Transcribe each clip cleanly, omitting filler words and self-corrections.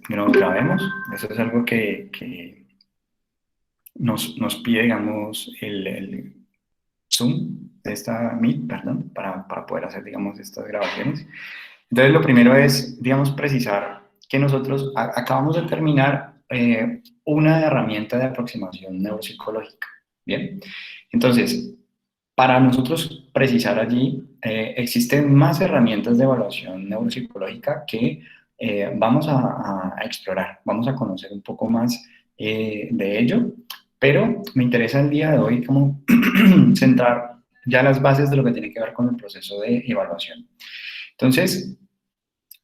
pues grabemos. Eso es algo que nos pide, digamos, el Zoom, de esta Meet, perdón, para poder hacer, digamos, estas grabaciones. Entonces, lo primero es, digamos, precisar que nosotros acabamos de terminar una herramienta de aproximación neuropsicológica. Bien, entonces, para nosotros precisar allí, existen más herramientas de evaluación neuropsicológica que vamos a explorar, vamos a conocer un poco más de ello, pero me interesa el día de hoy como centrar ya las bases de lo que tiene que ver con el proceso de evaluación. Entonces,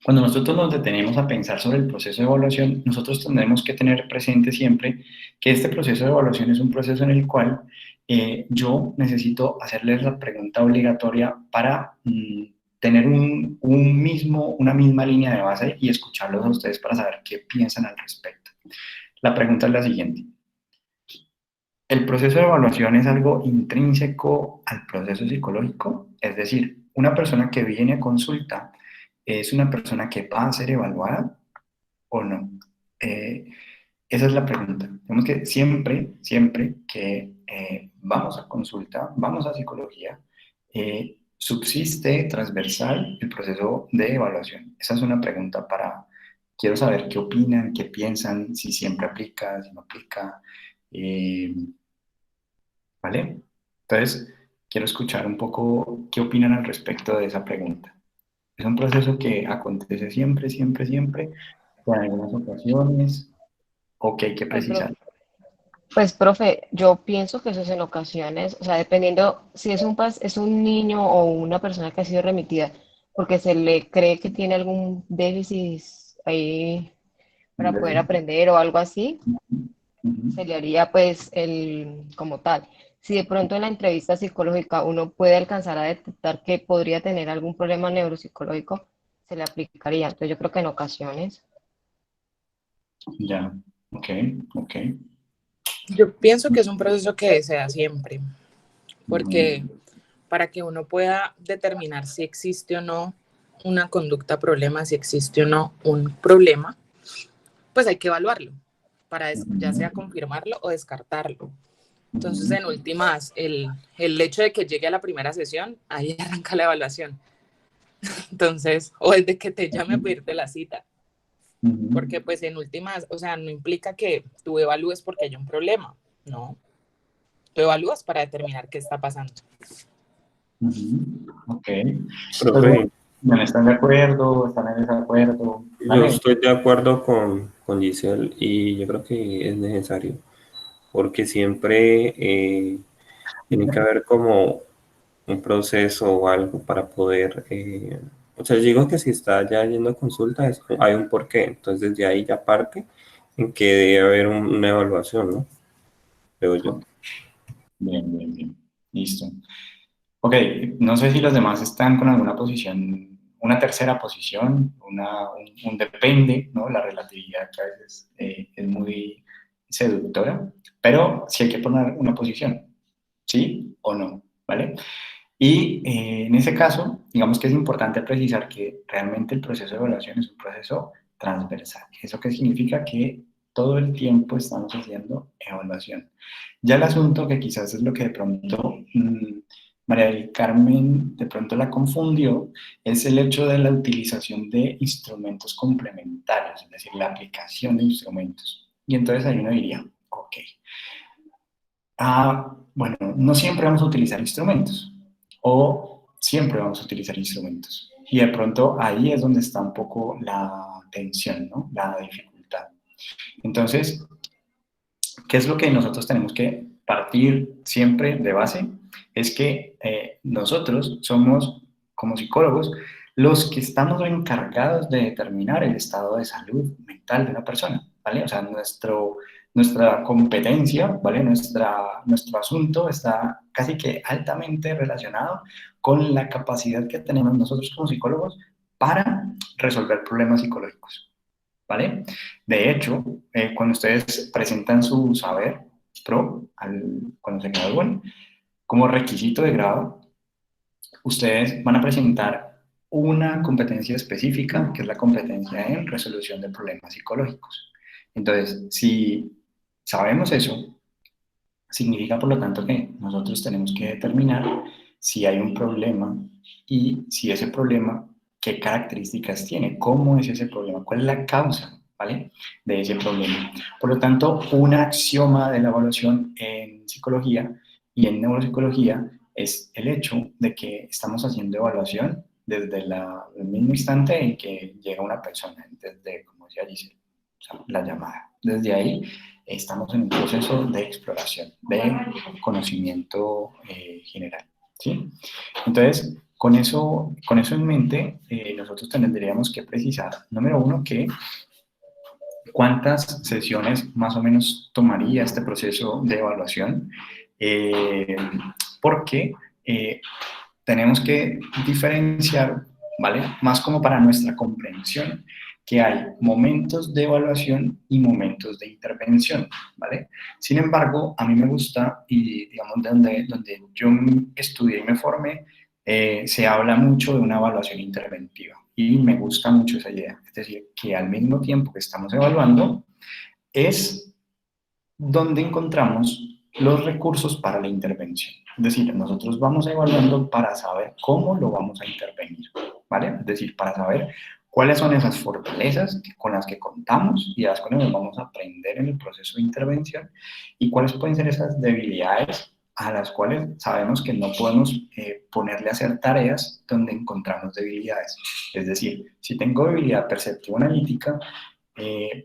cuando nosotros nos detenemos a pensar sobre el proceso de evaluación, nosotros tendremos que tener presente siempre que este proceso de evaluación es un proceso en el cual yo necesito hacerles la pregunta obligatoria para tener una misma línea de base y escucharlos a ustedes para saber qué piensan al respecto. La pregunta es la siguiente. ¿El proceso de evaluación es algo intrínseco al proceso psicológico? Es decir, una persona que viene a consulta es una persona que va a ser evaluada o no. Eh, Esa es la pregunta. Tenemos que siempre que vamos a consulta, vamos a psicología, subsiste transversal el proceso de evaluación. Esa es una pregunta quiero saber qué opinan, qué piensan, si siempre aplica, si no aplica. eh, ¿Vale? Entonces, quiero escuchar un poco qué opinan al respecto de esa pregunta. Es un proceso que acontece siempre, o en algunas ocasiones, o que hay que Ay, precisar. pues, profe, yo pienso que eso es en ocasiones, o sea, dependiendo si es es un niño o una persona que ha sido remitida porque se le cree que tiene algún déficit ahí para poder Déficit. aprender o algo así, Ujú. se le haría pues el como tal. Si de pronto en la entrevista psicológica uno puede alcanzar a detectar que podría tener algún problema neuropsicológico, se le aplicaría. Entonces yo creo que en ocasiones. Ya, ok, ok. Yo pienso que es un proceso que se da siempre, Ujú. porque para que uno pueda determinar si existe o no una conducta problema, si existe o no un problema, pues hay que evaluarlo para ya Ujú. sea confirmarlo o descartarlo. Entonces, Ujú. en últimas, el hecho de que llegue a la primera sesión, ahí arranca la evaluación. Entonces, o desde que te llame a pedirte la cita, Ujú. porque pues en últimas, o sea, no implica que tú evalúes porque hay un problema, no, tú evalúas para determinar qué está pasando. Ujú. Ok. Pues Profe, bueno, ¿están de acuerdo? ¿Están en desacuerdo? yo ¿Vale? estoy de acuerdo con Giselle y yo creo que es necesario, porque siempre tiene que haber como un proceso o algo para poder, o sea, yo digo que si está ya yendo a consulta hay un porqué, entonces desde ahí ya parte en que debe haber una evaluación, ¿no? Creo yo. Ok. Bien. Listo. Ok, no sé si los demás están con alguna posición, una tercera posición, un depende, ¿no? La relatividad que a veces es muy seductora, pero sí hay que poner una posición, ¿sí o no? ¿Vale? Y en ese caso, digamos que es importante precisar que realmente el proceso de evaluación es un proceso transversal. ¿Eso qué significa? Que todo el tiempo estamos haciendo evaluación. Ya el asunto, que quizás es lo que de pronto María del Carmen de pronto la confundió, es el hecho de la utilización de instrumentos complementarios, es decir, la aplicación de instrumentos. Y entonces ahí uno diría, ok, bueno, no siempre vamos a utilizar instrumentos o siempre vamos a utilizar instrumentos. Y de pronto ahí es donde está un poco la tensión, ¿no? La dificultad. Entonces, ¿qué es lo que nosotros tenemos que partir siempre de base? Es que nosotros somos, como psicólogos, los que estamos encargados de determinar el estado de salud mental de una persona, ¿vale? O sea, nuestra competencia, ¿vale? Nuestro asunto está casi que altamente relacionado con la capacidad que tenemos nosotros como psicólogos para resolver problemas psicológicos. ¿Vale? De hecho, cuando ustedes presentan su saber cuando se gradúan, como requisito de grado, ustedes van a presentar una competencia específica, que es la competencia en resolución de problemas psicológicos. Entonces, si sabemos eso, significa por lo tanto que nosotros tenemos que determinar si hay un problema y si ese problema, qué características tiene, cómo es ese problema, cuál es la causa, ¿vale?, de ese problema. Por lo tanto, un axioma de la evaluación en psicología y en neuropsicología es el hecho de que estamos haciendo evaluación desde el mismo instante en que llega una persona, desde, como decía Giselle, o sea, la llamada. Desde ahí estamos en un proceso de exploración, de conocimiento general, ¿sí? Entonces, con eso en mente, nosotros tendríamos que precisar, número uno, que cuántas sesiones más o menos tomaría este proceso de evaluación, porque tenemos que diferenciar, ¿vale?, más como para nuestra comprensión, que hay momentos de evaluación y momentos de intervención, ¿vale? Sin embargo, a mí me gusta, y digamos, donde yo estudié y me formé, se habla mucho de una evaluación interventiva, y me gusta mucho esa idea. Es decir, que al mismo tiempo que estamos evaluando, es donde encontramos los recursos para la intervención. Es decir, nosotros vamos evaluando para saber cómo lo vamos a intervenir, ¿vale? Es decir, para saber cuáles son esas fortalezas con las que contamos y a las cuales nos vamos a aprender en el proceso de intervención, y cuáles pueden ser esas debilidades a las cuales sabemos que no podemos ponerle a hacer tareas donde encontramos debilidades. Es decir, si tengo debilidad perceptiva analítica,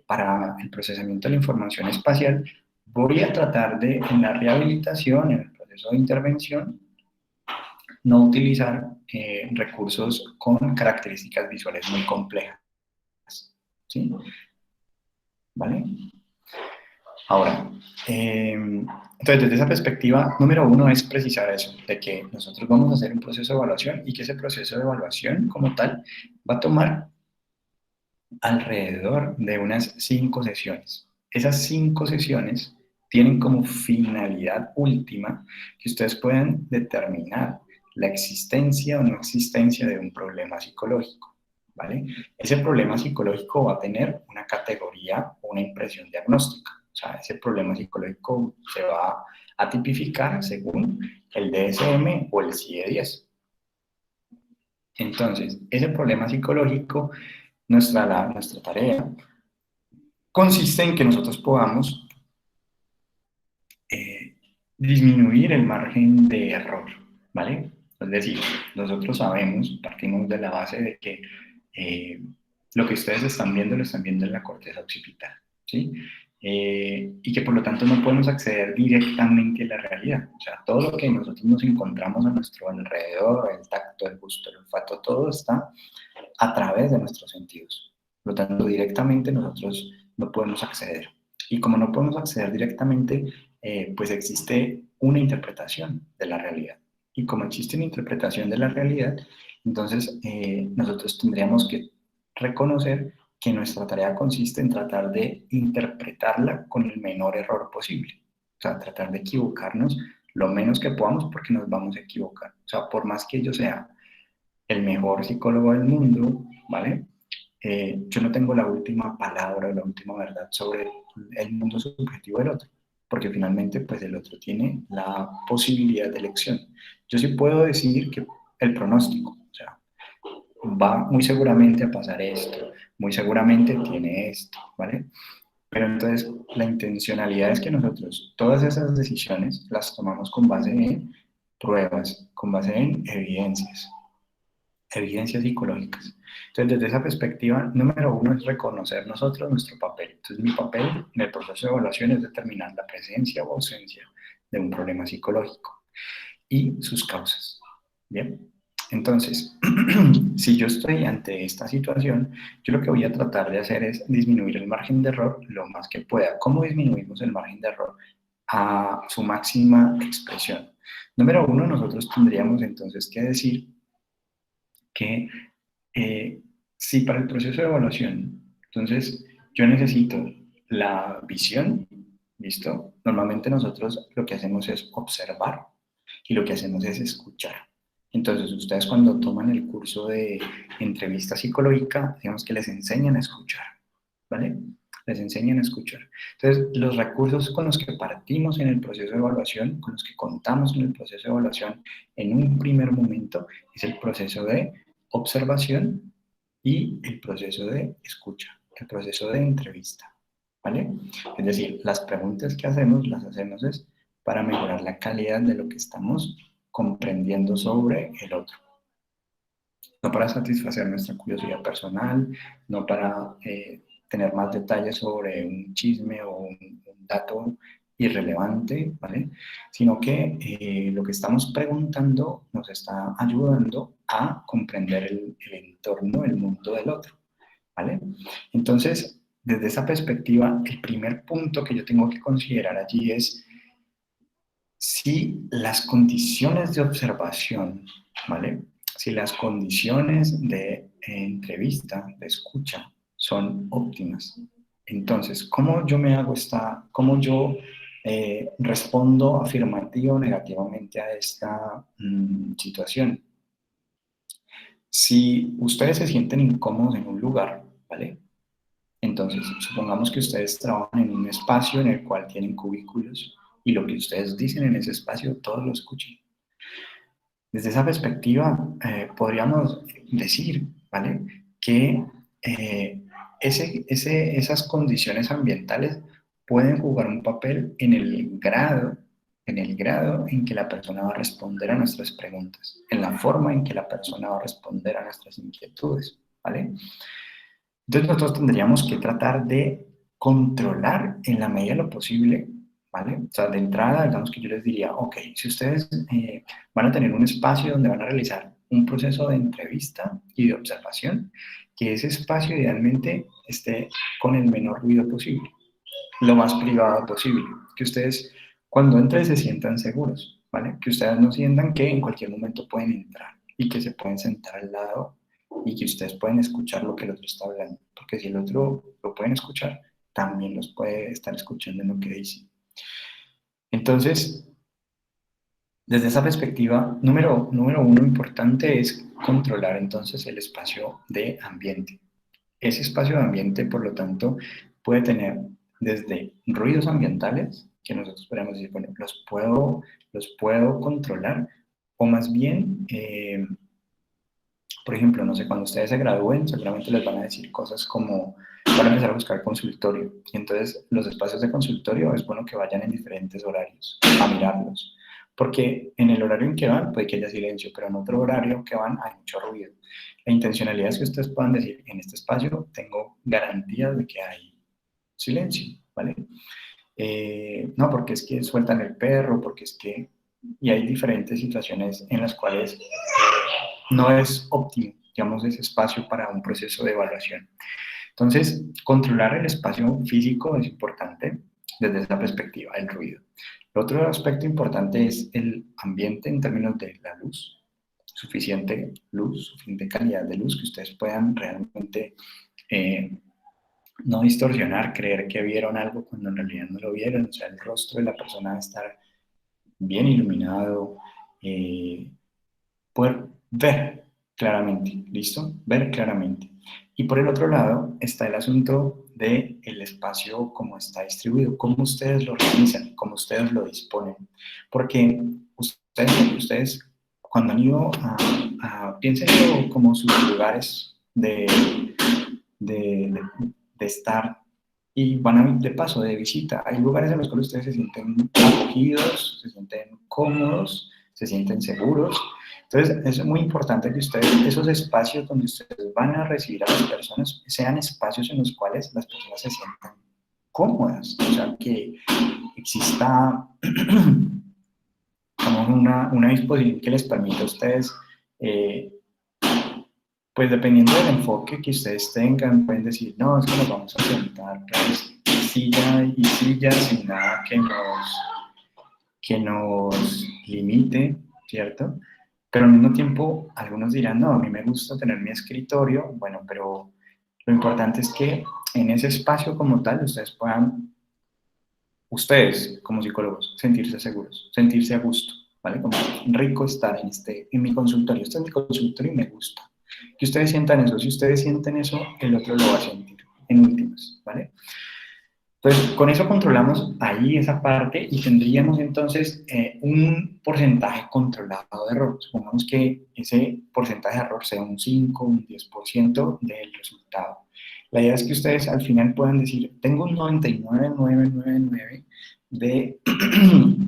para el procesamiento de la información espacial, voy a tratar de, en la rehabilitación, en el proceso de intervención, no utilizar recursos con características visuales muy complejas, ¿sí? ¿Vale? Ahora, entonces desde esa perspectiva, número uno es precisar eso, de que nosotros vamos a hacer un proceso de evaluación y que ese proceso de evaluación como tal va a tomar alrededor de unas 5 sesiones. Esas 5 sesiones tienen como finalidad última que ustedes puedan determinar la existencia o no existencia de un problema psicológico, ¿vale? Ese problema psicológico va a tener una categoría o una impresión diagnóstica. O sea, ese problema psicológico se va a tipificar según el DSM o el CIE-10. Entonces, ese problema psicológico, nuestra tarea consiste en que nosotros podamos disminuir el margen de error, ¿vale? Es decir, nosotros sabemos, partimos de la base de que lo que ustedes están viendo lo están viendo en la corteza occipital, ¿sí? Y que por lo tanto no podemos acceder directamente a la realidad. O sea, todo lo que nosotros nos encontramos a nuestro alrededor, el tacto, el gusto, el olfato, todo está a través de nuestros sentidos. Por lo tanto, directamente nosotros no podemos acceder. Y como no podemos acceder directamente, pues existe una interpretación de la realidad. Y como existe una interpretación de la realidad, entonces nosotros tendríamos que reconocer que nuestra tarea consiste en tratar de interpretarla con el menor error posible. O sea, tratar de equivocarnos lo menos que podamos, porque nos vamos a equivocar. O sea, por más que yo sea el mejor psicólogo del mundo, ¿vale? Yo no tengo la última palabra, la última verdad sobre el mundo subjetivo del otro, porque finalmente pues el otro tiene la posibilidad de elección. Yo sí puedo decir que el pronóstico, o sea, va muy seguramente a pasar esto, muy seguramente tiene esto, ¿vale? Pero entonces la intencionalidad es que nosotros todas esas decisiones las tomamos con base en pruebas, con base en evidencias psicológicas. Entonces, desde esa perspectiva, número uno es reconocer nosotros nuestro papel. Entonces, mi papel en el proceso de evaluación es determinar la presencia o ausencia de un problema psicológico y sus causas. Bien, entonces, si yo estoy ante esta situación, yo lo que voy a tratar de hacer es disminuir el margen de error lo más que pueda. ¿Cómo disminuimos el margen de error? A su máxima expresión. Número uno, nosotros tendríamos entonces que decir que si para el proceso de evaluación, entonces yo necesito la visión, ¿listo? Normalmente nosotros lo que hacemos es observar y lo que hacemos es escuchar. Entonces, ustedes cuando toman el curso de entrevista psicológica, digamos que les enseñan a escuchar, ¿vale? Les enseñan a escuchar. Entonces, los recursos con los que partimos en el proceso de evaluación, con los que contamos en el proceso de evaluación en un primer momento, es el proceso de observación y el proceso de escucha, el proceso de entrevista, ¿vale? Es decir, las preguntas que hacemos, las hacemos es para mejorar la calidad de lo que estamos comprendiendo sobre el otro. No para satisfacer nuestra curiosidad personal, no para tener más detalles sobre un chisme o un dato irrelevante, ¿vale? Sino que lo que estamos preguntando nos está ayudando a comprender el entorno, el mundo del otro, ¿vale? Entonces, desde esa perspectiva, el primer punto que yo tengo que considerar allí es si las condiciones de observación, ¿vale? Si las condiciones de entrevista, de escucha, son óptimas. Entonces, ¿cómo yo me hago cómo yo respondo afirmativo o negativamente a esta situación? Si ustedes se sienten incómodos en un lugar, ¿vale? Entonces, supongamos que ustedes trabajan en un espacio en el cual tienen cubículos y lo que ustedes dicen en ese espacio, todos lo escuchan. Desde esa perspectiva, podríamos decir, ¿vale? Que esas condiciones ambientales pueden jugar un papel en el grado en que la persona va a responder a nuestras preguntas, en la forma en que la persona va a responder a nuestras inquietudes, ¿vale? Entonces nosotros tendríamos que tratar de controlar en la medida de lo posible, ¿vale? O sea, de entrada, digamos que yo les diría, ok, si ustedes van a tener un espacio donde van a realizar un proceso de entrevista y de observación, que ese espacio idealmente esté con el menor ruido posible, lo más privado posible, que ustedes cuando entren se sientan seguros, ¿vale? Que ustedes no sientan que en cualquier momento pueden entrar y que se pueden sentar al lado y que ustedes pueden escuchar lo que el otro está hablando, porque si el otro lo pueden escuchar, también los puede estar escuchando en lo que dice. Entonces, desde esa perspectiva, número uno importante es controlar entonces el espacio de ambiente. Ese espacio de ambiente, por lo tanto, puede tener desde ruidos ambientales, que nosotros podemos decir, bueno, los puedo controlar, o más bien, por ejemplo, no sé, cuando ustedes se gradúen, seguramente les van a decir cosas como, van a empezar a buscar consultorio, y entonces los espacios de consultorio es bueno que vayan en diferentes horarios a mirarlos, porque en el horario en que van puede que haya silencio, pero en otro horario que van hay mucho ruido. La intencionalidad es que ustedes puedan decir, en este espacio tengo garantías de que hay silencio, ¿vale? No, porque es que sueltan el perro, porque es que... Y hay diferentes situaciones en las cuales no es óptimo, digamos, ese espacio para un proceso de evaluación. Entonces, controlar el espacio físico es importante desde esa perspectiva, el ruido. El otro aspecto importante es el ambiente en términos de la luz, suficiente luz, suficiente calidad de luz, que ustedes puedan realmente no distorsionar, creer que vieron algo cuando en realidad no lo vieron, o sea, el rostro de la persona debe estar bien iluminado, poder ver claramente, ¿listo? Ver claramente. Y por el otro lado está el asunto del espacio, cómo está distribuido, cómo ustedes lo organizan, cómo ustedes lo disponen. Porque ustedes cuando han ido piénsenlo como sus lugares de estar y van a de paso, de visita. Hay lugares en los cuales ustedes se sienten acogidos, se sienten cómodos, se sienten seguros. Entonces, es muy importante que ustedes, esos espacios donde ustedes van a recibir a las personas, sean espacios en los cuales las personas se sientan cómodas. O sea, que exista como una disposición que les permita a ustedes, pues dependiendo del enfoque que ustedes tengan, pueden decir, no, es que nos vamos a sentar pues, silla y silla sin nada que nos limite, ¿cierto? Pero al mismo tiempo, algunos dirán, no, a mí me gusta tener mi escritorio, bueno, pero lo importante es que en ese espacio como tal, ustedes puedan, ustedes como psicólogos, sentirse seguros, sentirse a gusto, ¿vale? Como rico estar en mi consultorio. Este es mi consultorio y me gusta. Que ustedes sientan eso. Si ustedes sienten eso, el otro lo va a sentir, en últimas, ¿vale? Entonces, con eso controlamos ahí esa parte y tendríamos entonces un porcentaje controlado de error. Supongamos que ese porcentaje de error sea un 5, un 10% del resultado. La idea es que ustedes al final puedan decir, tengo un 99,999 de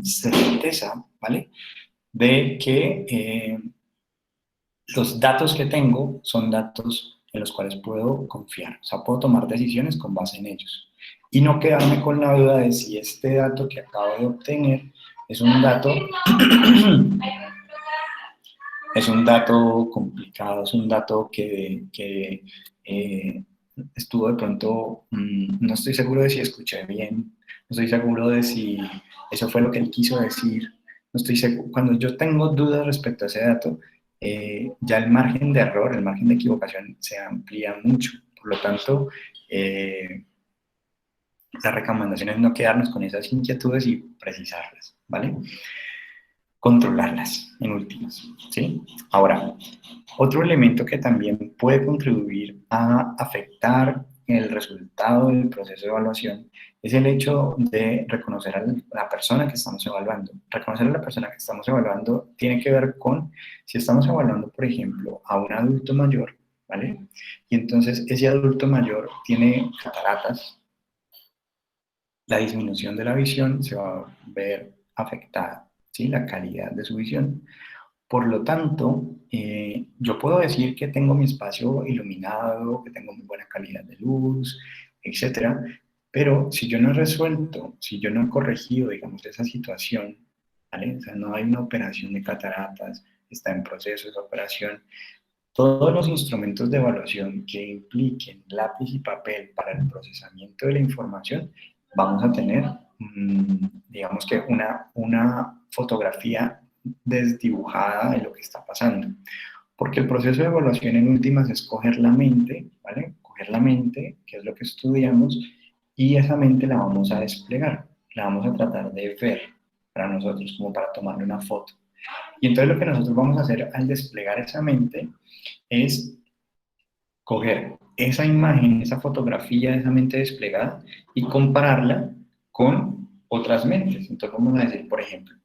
certeza, ¿vale? De que los datos que tengo son datos en los cuales puedo confiar. O sea, puedo tomar decisiones con base en ellos. Y no quedarme con la duda de si este dato que acabo de obtener es un dato, es un dato complicado, es un dato que estuvo de pronto, no estoy seguro de si escuché bien, no estoy seguro de si eso fue lo que él quiso decir, no estoy seguro. Cuando yo tengo dudas respecto a ese dato, ya el margen de error, el margen de equivocación se amplía mucho. Por lo tanto, la recomendación es no quedarnos con esas inquietudes y precisarlas, ¿vale? Controlarlas, en últimas, ¿sí? Ahora, otro elemento que también puede contribuir a afectar el resultado del proceso de evaluación es el hecho de reconocer a la persona que estamos evaluando. Reconocer a la persona que estamos evaluando tiene que ver con si estamos evaluando, por ejemplo, a un adulto mayor, ¿vale? Y entonces ese adulto mayor tiene cataratas, la disminución de la visión se va a ver afectada, ¿sí? La calidad de su visión. Por lo tanto, yo puedo decir que tengo mi espacio iluminado, que tengo muy buena calidad de luz, etcétera, pero si yo no he resuelto, si yo no he corregido, digamos, esa situación, ¿vale? O sea, no hay una operación de cataratas, está en proceso esa operación, todos los instrumentos de evaluación que impliquen lápiz y papel para el procesamiento de la información, vamos a tener, digamos que una fotografía desdibujada de lo que está pasando. Porque el proceso de evaluación en últimas es coger la mente, ¿vale? Coger la mente, que es lo que estudiamos, y esa mente la vamos a desplegar, la vamos a tratar de ver para nosotros, como para tomarle una foto. Y entonces lo que nosotros vamos a hacer al desplegar esa mente es coger esa imagen, esa fotografía de esa mente desplegada y compararla con otras mentes. Entonces vamos a decir, por ejemplo,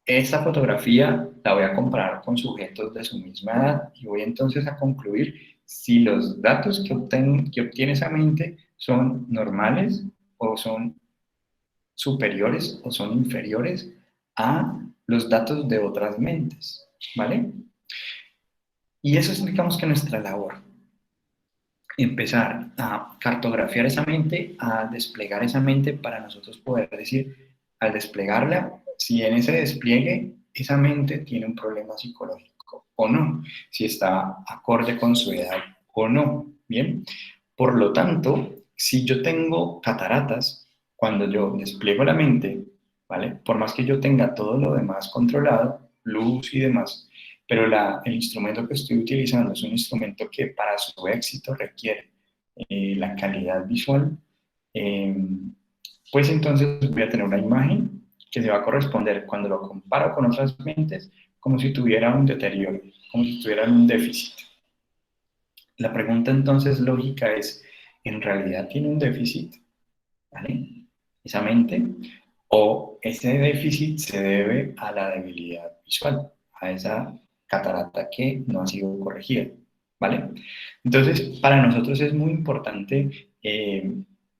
esta fotografía la voy a comparar con sujetos de su misma edad y voy entonces a concluir si los datos que obtiene esa mente son normales o son superiores o son inferiores a los datos de otras mentes, ¿vale? Y eso es, digamos, que nuestra labor. Empezar a cartografiar esa mente, a desplegar esa mente para nosotros poder decir, al desplegarla, si en ese despliegue esa mente tiene un problema psicológico o no, si está acorde con su edad o no, ¿bien? Por lo tanto, si yo tengo cataratas, cuando yo despliego la mente, ¿vale? Por más que yo tenga todo lo demás controlado, luz y demás, pero el instrumento que estoy utilizando es un instrumento que para su éxito requiere la calidad visual, pues entonces voy a tener una imagen que se va a corresponder cuando lo comparo con otras mentes como si tuviera un deterioro, como si tuviera un déficit. La pregunta entonces lógica es, ¿en realidad tiene un déficit? ¿Vale? Esa mente, o ese déficit se debe a la debilidad visual, a esa catarata que no ha sido corregida, ¿vale? Entonces, para nosotros es muy importante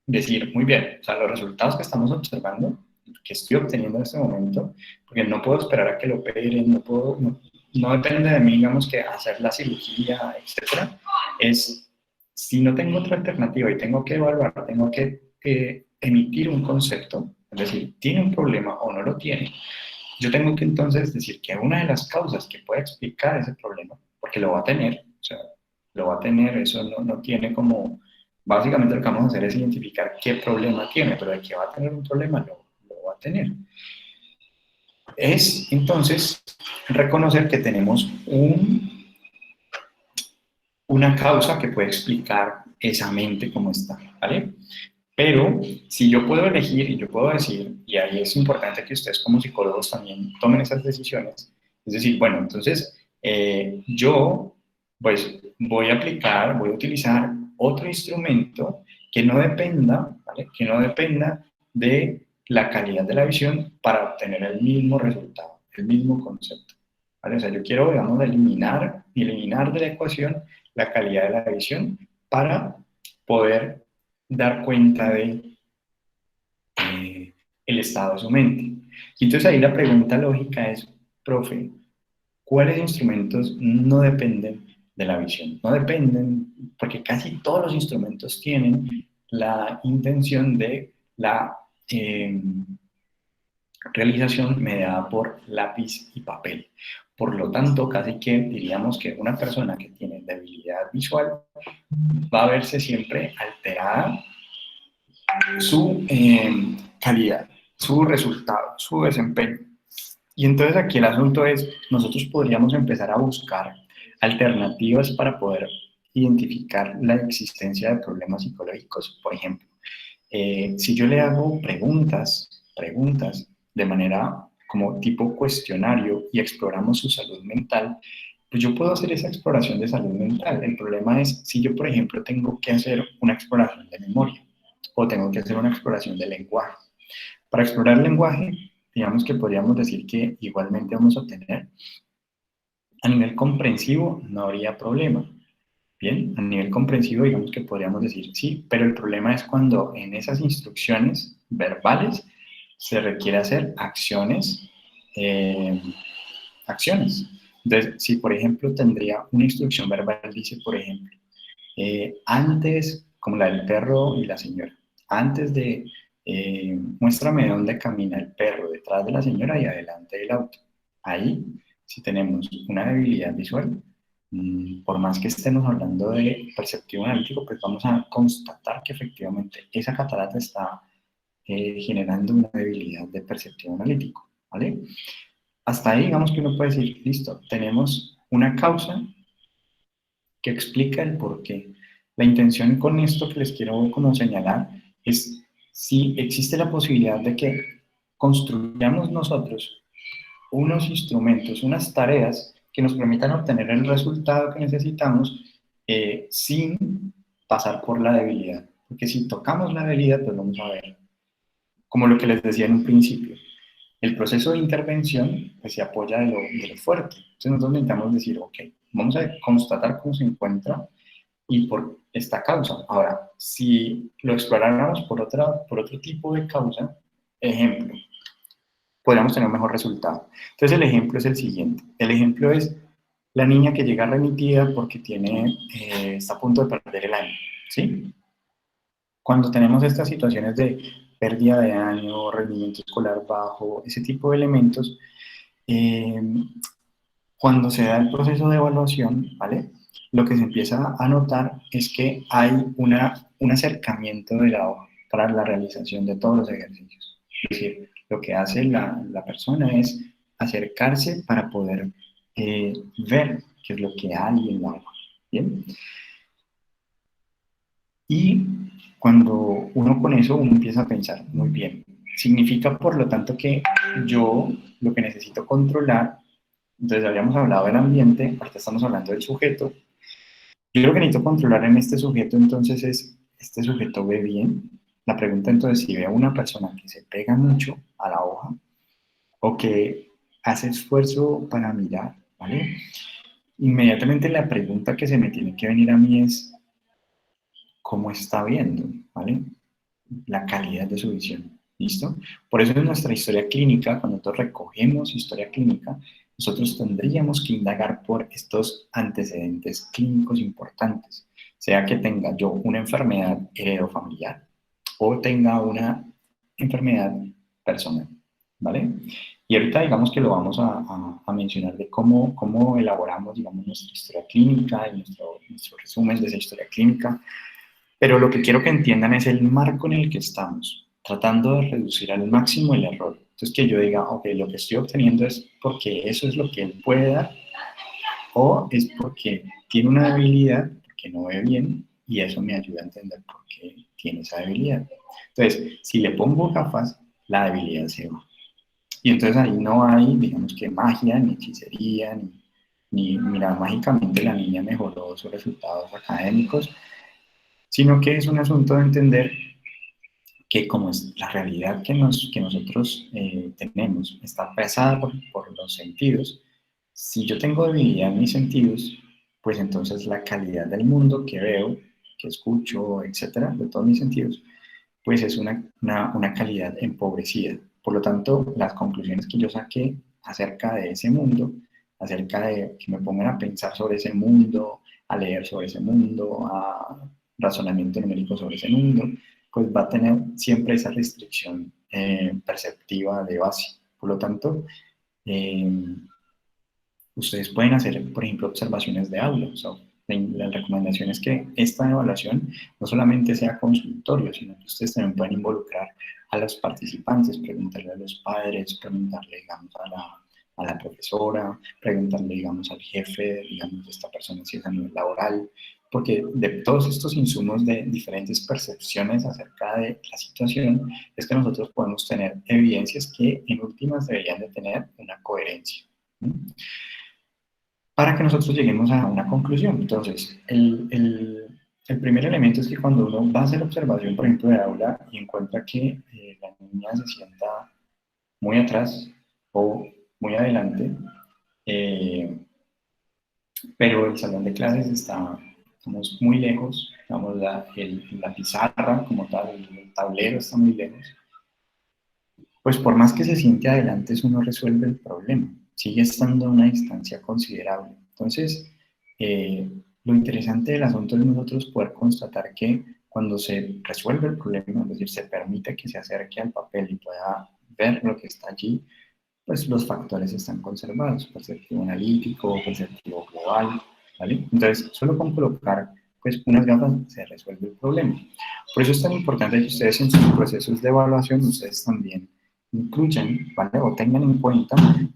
decir, muy bien, o sea, los resultados que estamos observando, que estoy obteniendo en este momento, porque no puedo esperar a que lo operen, no depende de mí, digamos, que hacer la cirugía, etcétera, es, si no tengo otra alternativa y tengo que evaluar, tengo que emitir un concepto, es decir, tiene un problema o no lo tiene, yo tengo que entonces decir que una de las causas que puede explicar ese problema, porque lo va a tener, o sea, lo va a tener, eso no tiene como, básicamente lo que vamos a hacer es identificar qué problema tiene, pero de que va a tener un problema, lo va a tener. Es entonces reconocer que tenemos una causa que puede explicar esa mente como está, ¿vale? Pero si yo puedo elegir y yo puedo decir, y ahí es importante que ustedes como psicólogos también tomen esas decisiones, es decir, bueno, entonces yo pues voy a aplicar, voy a utilizar otro instrumento que no dependa, ¿vale? Que no dependa de la calidad de la visión para obtener el mismo resultado, el mismo concepto, ¿vale? O sea, yo quiero, digamos, eliminar de la ecuación la calidad de la visión para poder dar cuenta de el estado de su mente. Y entonces ahí la pregunta lógica es, profe, ¿cuáles instrumentos no dependen de la visión? No dependen, porque casi todos los instrumentos tienen la intención de la realización mediada por lápiz y papel. Por lo tanto, casi que diríamos que una persona que tiene debilidad visual va a verse siempre alterada su calidad, su resultado, su desempeño. Y entonces aquí el asunto es, nosotros podríamos empezar a buscar alternativas para poder identificar la existencia de problemas psicológicos. Por ejemplo, si yo le hago preguntas de manera como tipo cuestionario y exploramos su salud mental, pues yo puedo hacer esa exploración de salud mental. El problema es si yo, por ejemplo, tengo que hacer una exploración de memoria o tengo que hacer una exploración de lenguaje. Para explorar lenguaje, digamos que podríamos decir que igualmente vamos a obtener a nivel comprensivo no habría problema. Bien, a nivel comprensivo digamos que podríamos decir sí, pero el problema es cuando en esas instrucciones verbales se requiere hacer acciones, acciones. Entonces, si por ejemplo tendría una instrucción verbal, dice por ejemplo, antes, como la del perro y la señora, antes de muéstrame dónde camina el perro, detrás de la señora y adelante del auto. Ahí, si tenemos una debilidad visual, por más que estemos hablando de perceptivo analítico, pues vamos a constatar que efectivamente esa catarata está generando una debilidad de perceptivo analítico, ¿vale? Hasta ahí, digamos que uno puede decir, listo, tenemos una causa que explica el por qué. La intención con esto que les quiero como señalar es si existe la posibilidad de que construyamos nosotros unos instrumentos, unas tareas que nos permitan obtener el resultado que necesitamos sin pasar por la debilidad. Porque si tocamos la debilidad, pues vamos a ver, como lo que les decía en un principio, el proceso de intervención pues, se apoya de lo fuerte. Entonces nosotros necesitamos decir, ok, vamos a constatar cómo se encuentra y por esta causa. Ahora, si lo exploráramos por otro tipo de causa, ejemplo, podríamos tener un mejor resultado. Entonces el ejemplo es el siguiente. El ejemplo es la niña que llega remitida porque está a punto de perder el año, ¿sí? Cuando tenemos estas situaciones de pérdida de año, rendimiento escolar bajo, ese tipo de elementos, eh, cuando se da el proceso de evaluación, ¿vale? Lo que se empieza a notar es que hay un acercamiento de la hoja para la realización de todos los ejercicios. Es decir, lo que hace la persona es acercarse para poder ver qué es lo que hay en la hoja. ¿Bien? Y cuando uno con eso, uno empieza a pensar, muy bien, significa por lo tanto que yo lo que necesito controlar, entonces habíamos hablado del ambiente, ahorita estamos hablando del sujeto, yo lo que necesito controlar en este sujeto entonces es, ¿este sujeto ve bien? La pregunta entonces, si veo una persona que se pega mucho a la hoja o que hace esfuerzo para mirar, ¿vale? Inmediatamente la pregunta que se me tiene que venir a mí es, ¿cómo está viendo? ¿Vale? La calidad de su visión. ¿Listo? Por eso en nuestra historia clínica, cuando nosotros recogemos historia clínica, nosotros tendríamos que indagar por estos antecedentes clínicos importantes, sea que tenga yo una enfermedad heredofamiliar o tenga una enfermedad personal, ¿vale? Y ahorita digamos que lo vamos a mencionar de cómo elaboramos, digamos, nuestra historia clínica y nuestro resumen de esa historia clínica, pero lo que quiero que entiendan es el marco en el que estamos, tratando de reducir al máximo el error. Entonces que yo diga, ok, lo que estoy obteniendo es porque eso es lo que él puede dar, o es porque tiene una debilidad, porque no ve bien, y eso me ayuda a entender por qué tiene esa debilidad. Entonces, si le pongo gafas, la debilidad se va. Y entonces ahí no hay, digamos que magia, ni hechicería, ni mira, mágicamente la niña mejoró sus resultados académicos, sino que es un asunto de entender que como es la realidad que nosotros tenemos, está pesada por los sentidos. Si yo tengo debilidad en mis sentidos, pues entonces la calidad del mundo que veo, que escucho, etcétera, de todos mis sentidos, pues es una calidad empobrecida. Por lo tanto, las conclusiones que yo saqué acerca de ese mundo, acerca de que me pongan a pensar sobre ese mundo, a leer sobre ese mundo, a razonamiento numérico sobre ese mundo, pues va a tener siempre esa restricción perceptiva de base. Por lo tanto, eh, ustedes pueden hacer, por ejemplo, observaciones de aula. O sea, la recomendación es que esta evaluación no solamente sea consultorio, sino que ustedes también pueden involucrar a los participantes, preguntarle a los padres, preguntarle, digamos, a la profesora, preguntarle, digamos, al jefe, digamos, de esta persona si es a nivel laboral, porque de todos estos insumos de diferentes percepciones acerca de la situación, es que nosotros podemos tener evidencias que en últimas deberían de tener una coherencia, ¿no? Para que nosotros lleguemos a una conclusión. Entonces, el primer elemento es que cuando uno va a hacer observación, por ejemplo, de aula y encuentra que la niña se sienta muy atrás o muy adelante, eh, pero el salón de clases está, estamos muy lejos, digamos, la pizarra como tal, el tablero está muy lejos, pues por más que se siente adelante, eso no resuelve el problema, sigue estando a una distancia considerable. Entonces, lo interesante del asunto es nosotros poder constatar que cuando se resuelve el problema, es decir, se permite que se acerque al papel y pueda ver lo que está allí, pues los factores están conservados, perceptivo analítico, perceptivo global, ¿vale? Entonces, solo con colocar pues unas gafas se resuelve el problema. Por eso es tan importante que ustedes en sus procesos de evaluación, ustedes también incluyan, ¿vale? O tengan en cuenta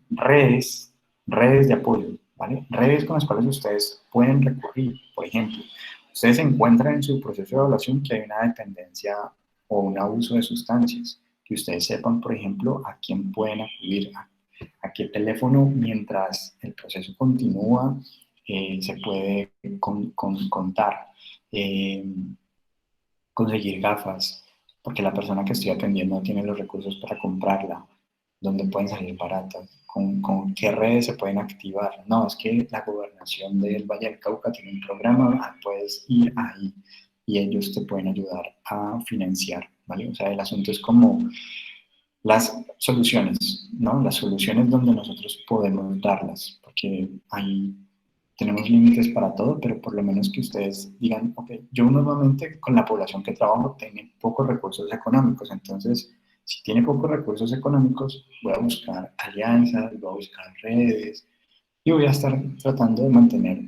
redes de apoyo, ¿vale? Redes con las cuales ustedes pueden recurrir. Por ejemplo, ustedes encuentran en su proceso de evaluación que hay una dependencia o un abuso de sustancias, que ustedes sepan, por ejemplo, a quién pueden acudir, a qué teléfono mientras el proceso continúa, se puede contar, conseguir gafas, porque la persona que estoy atendiendo no tiene los recursos para comprarla, dónde pueden salir baratas, con qué redes se pueden activar. No, es que la gobernación del Valle del Cauca tiene un programa, puedes ir ahí y ellos te pueden ayudar a financiar, ¿vale? O sea, el asunto es como las soluciones, ¿no? Las soluciones donde nosotros podemos darlas, porque hay tenemos límites para todo, pero por lo menos que ustedes digan, ok, yo normalmente con la población que trabajo tiene pocos recursos económicos, entonces si tiene pocos recursos económicos voy a buscar alianzas, voy a buscar redes y voy a estar tratando de mantener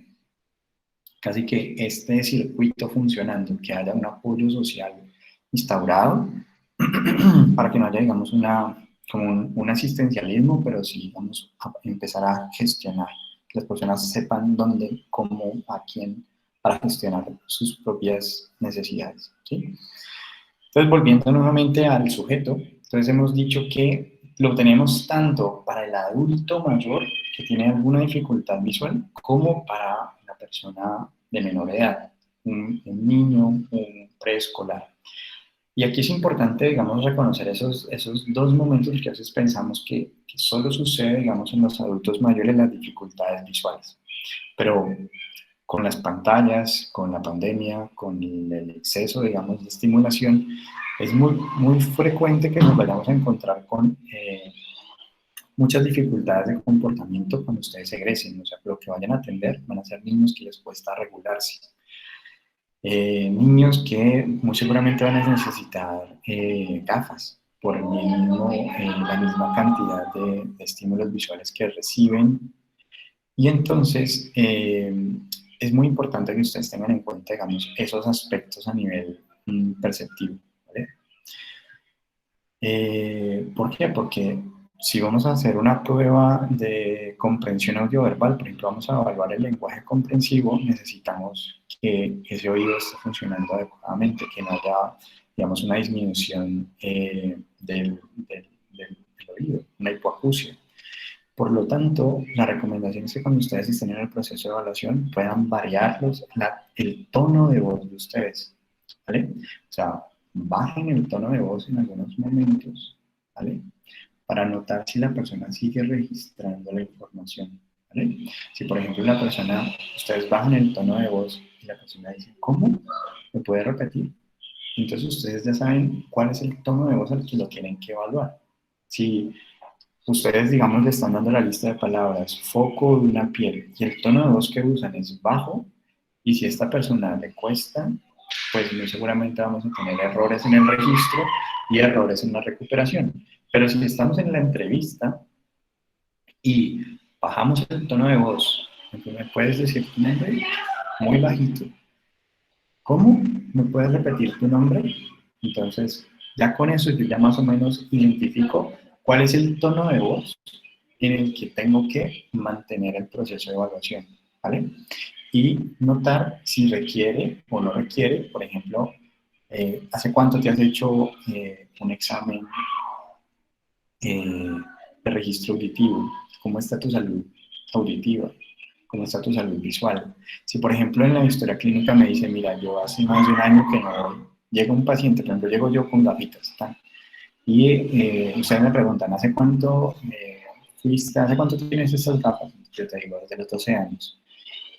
casi que este circuito funcionando, que haya un apoyo social instaurado para que no haya, digamos, como un asistencialismo, pero sí, vamos a empezar a gestionar, que las personas sepan dónde, cómo, a quién, para gestionar sus propias necesidades, ¿sí? Entonces, volviendo nuevamente al sujeto, entonces hemos dicho que lo tenemos tanto para el adulto mayor que tiene alguna dificultad visual, como para la persona de menor edad, un niño, un preescolar. Y aquí es importante, digamos, reconocer esos dos momentos que a veces pensamos que solo sucede, digamos, en los adultos mayores las dificultades visuales. Pero con las pantallas, con la pandemia, con el exceso, digamos, de estimulación, es muy frecuente que nos vayamos a encontrar con muchas dificultades de comportamiento cuando ustedes egresen. O sea, lo que vayan a atender van a ser niños que les cuesta regularse. Niños que muy seguramente van a necesitar gafas por la misma cantidad de estímulos visuales que reciben. Y entonces es muy importante que ustedes tengan en cuenta, digamos, esos aspectos a nivel perceptivo, ¿vale? ¿Por qué? Porque si vamos a hacer una prueba de comprensión audioverbal, por ejemplo, vamos a evaluar el lenguaje comprensivo, necesitamos que ese oído esté funcionando adecuadamente, que no haya digamos, una disminución del oído, una hipoacusia. Por lo tanto, la recomendación es que cuando ustedes estén en el proceso de evaluación puedan variar el tono de voz de ustedes, ¿vale? O sea, bajen el tono de voz en algunos momentos, ¿vale? Para notar si la persona sigue registrando la información, ¿vale? Si, por ejemplo, ustedes bajan el tono de voz y la persona dice, ¿cómo? ¿Me puede repetir? Entonces ustedes ya saben cuál es el tono de voz al que lo tienen que evaluar. Si ustedes, digamos, le están dando la lista de palabras, foco de una piel, y el tono de voz que usan es bajo, y si a esta persona le cuesta, pues muy seguramente vamos a tener errores en el registro y errores en la recuperación. Pero si estamos en la entrevista y bajamos el tono de voz, ¿me puedes decir tu nombre? Muy bajito. ¿Cómo? ¿Me puedes repetir tu nombre? Entonces, ya con eso yo ya más o menos identifico cuál es el tono de voz en el que tengo que mantener el proceso de evaluación, ¿vale? Y notar si requiere o no requiere, por ejemplo, ¿hace cuánto te has hecho un examen de registro auditivo? ¿Cómo está tu salud auditiva? ¿Cómo está tu salud visual? Si, por ejemplo, en la historia clínica me dice, mira, yo hace más de un año que no voy, llega un paciente, por ejemplo, llego yo con gafitas, ¿está? Y ustedes me preguntan, ¿hace cuánto hace cuánto tienes estas gafas? Yo te digo, desde los 12 años.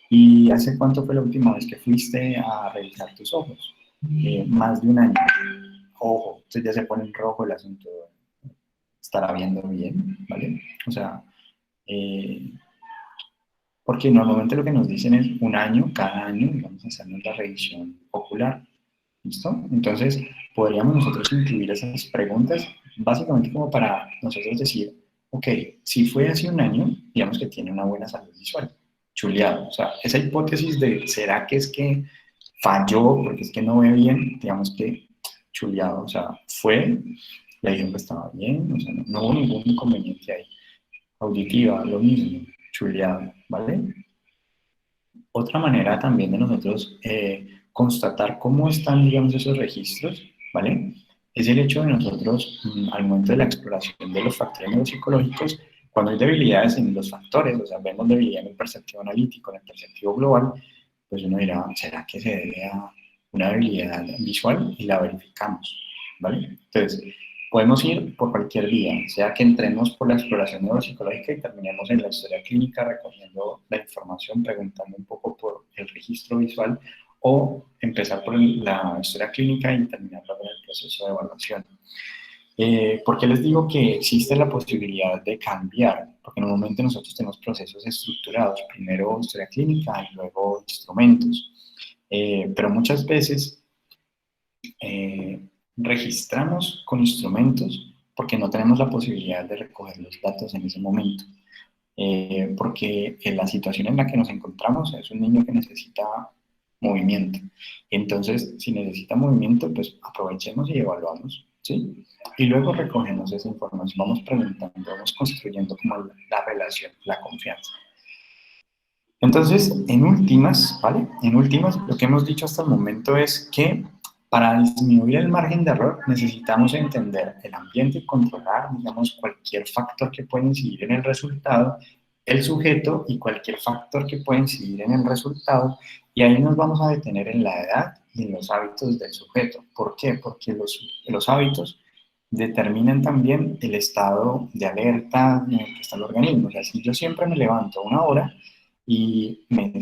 ¿Y hace cuánto fue la última vez que fuiste a revisar tus ojos? Más de un año. Ojo, entonces ya se pone en rojo el asunto. Estará viendo bien, ¿vale? O sea, porque normalmente lo que nos dicen es un año, cada año, y vamos a hacernos la revisión ocular. ¿Listo? Entonces, podríamos nosotros incluir esas preguntas básicamente como para nosotros decir, ok, si fue hace un año, digamos que tiene una buena salud visual, chuleado. O sea, esa hipótesis de, ¿será que es que falló porque es que no ve bien? Digamos que chuleado. O sea, fue, le dijeron que estaba bien, o sea, no hubo ningún inconveniente ahí. Auditiva, lo mismo, chuleado, ¿vale? Otra manera también de nosotros constatar cómo están, digamos, esos registros, ¿vale? Es el hecho de nosotros, al momento de la exploración de los factores neuropsicológicos, cuando hay debilidades en los factores, o sea, vemos debilidad en el perceptivo analítico, en el perceptivo global, pues uno dirá, ¿será que se debe a una debilidad visual? Y la verificamos, ¿vale? Entonces, podemos ir por cualquier vía, sea que entremos por la exploración neuropsicológica y terminemos en la historia clínica recogiendo la información, preguntando un poco por el registro visual, o empezar por la historia clínica y terminarlo con el proceso de evaluación. ¿Por qué les digo que existe la posibilidad de cambiar? Porque normalmente nosotros tenemos procesos estructurados, primero historia clínica y luego instrumentos. Pero muchas veces registramos con instrumentos porque no tenemos la posibilidad de recoger los datos en ese momento. Porque en la situación en la que nos encontramos es un niño que necesita movimiento. Entonces, si necesita movimiento, pues aprovechemos y evaluamos, ¿sí? Y luego recogemos esa información, vamos preguntando, vamos construyendo como la relación, la confianza. Entonces, en últimas, ¿vale? En últimas, lo que hemos dicho hasta el momento es que para disminuir el margen de error necesitamos entender el ambiente y controlar, digamos, cualquier factor que pueda incidir en el resultado, el sujeto y cualquier factor que pueda incidir en el resultado, y ahí nos vamos a detener en la edad y en los hábitos del sujeto. ¿Por qué? Porque los hábitos determinan también el estado de alerta en el que está el organismo. O sea, si yo siempre me levanto a una hora y me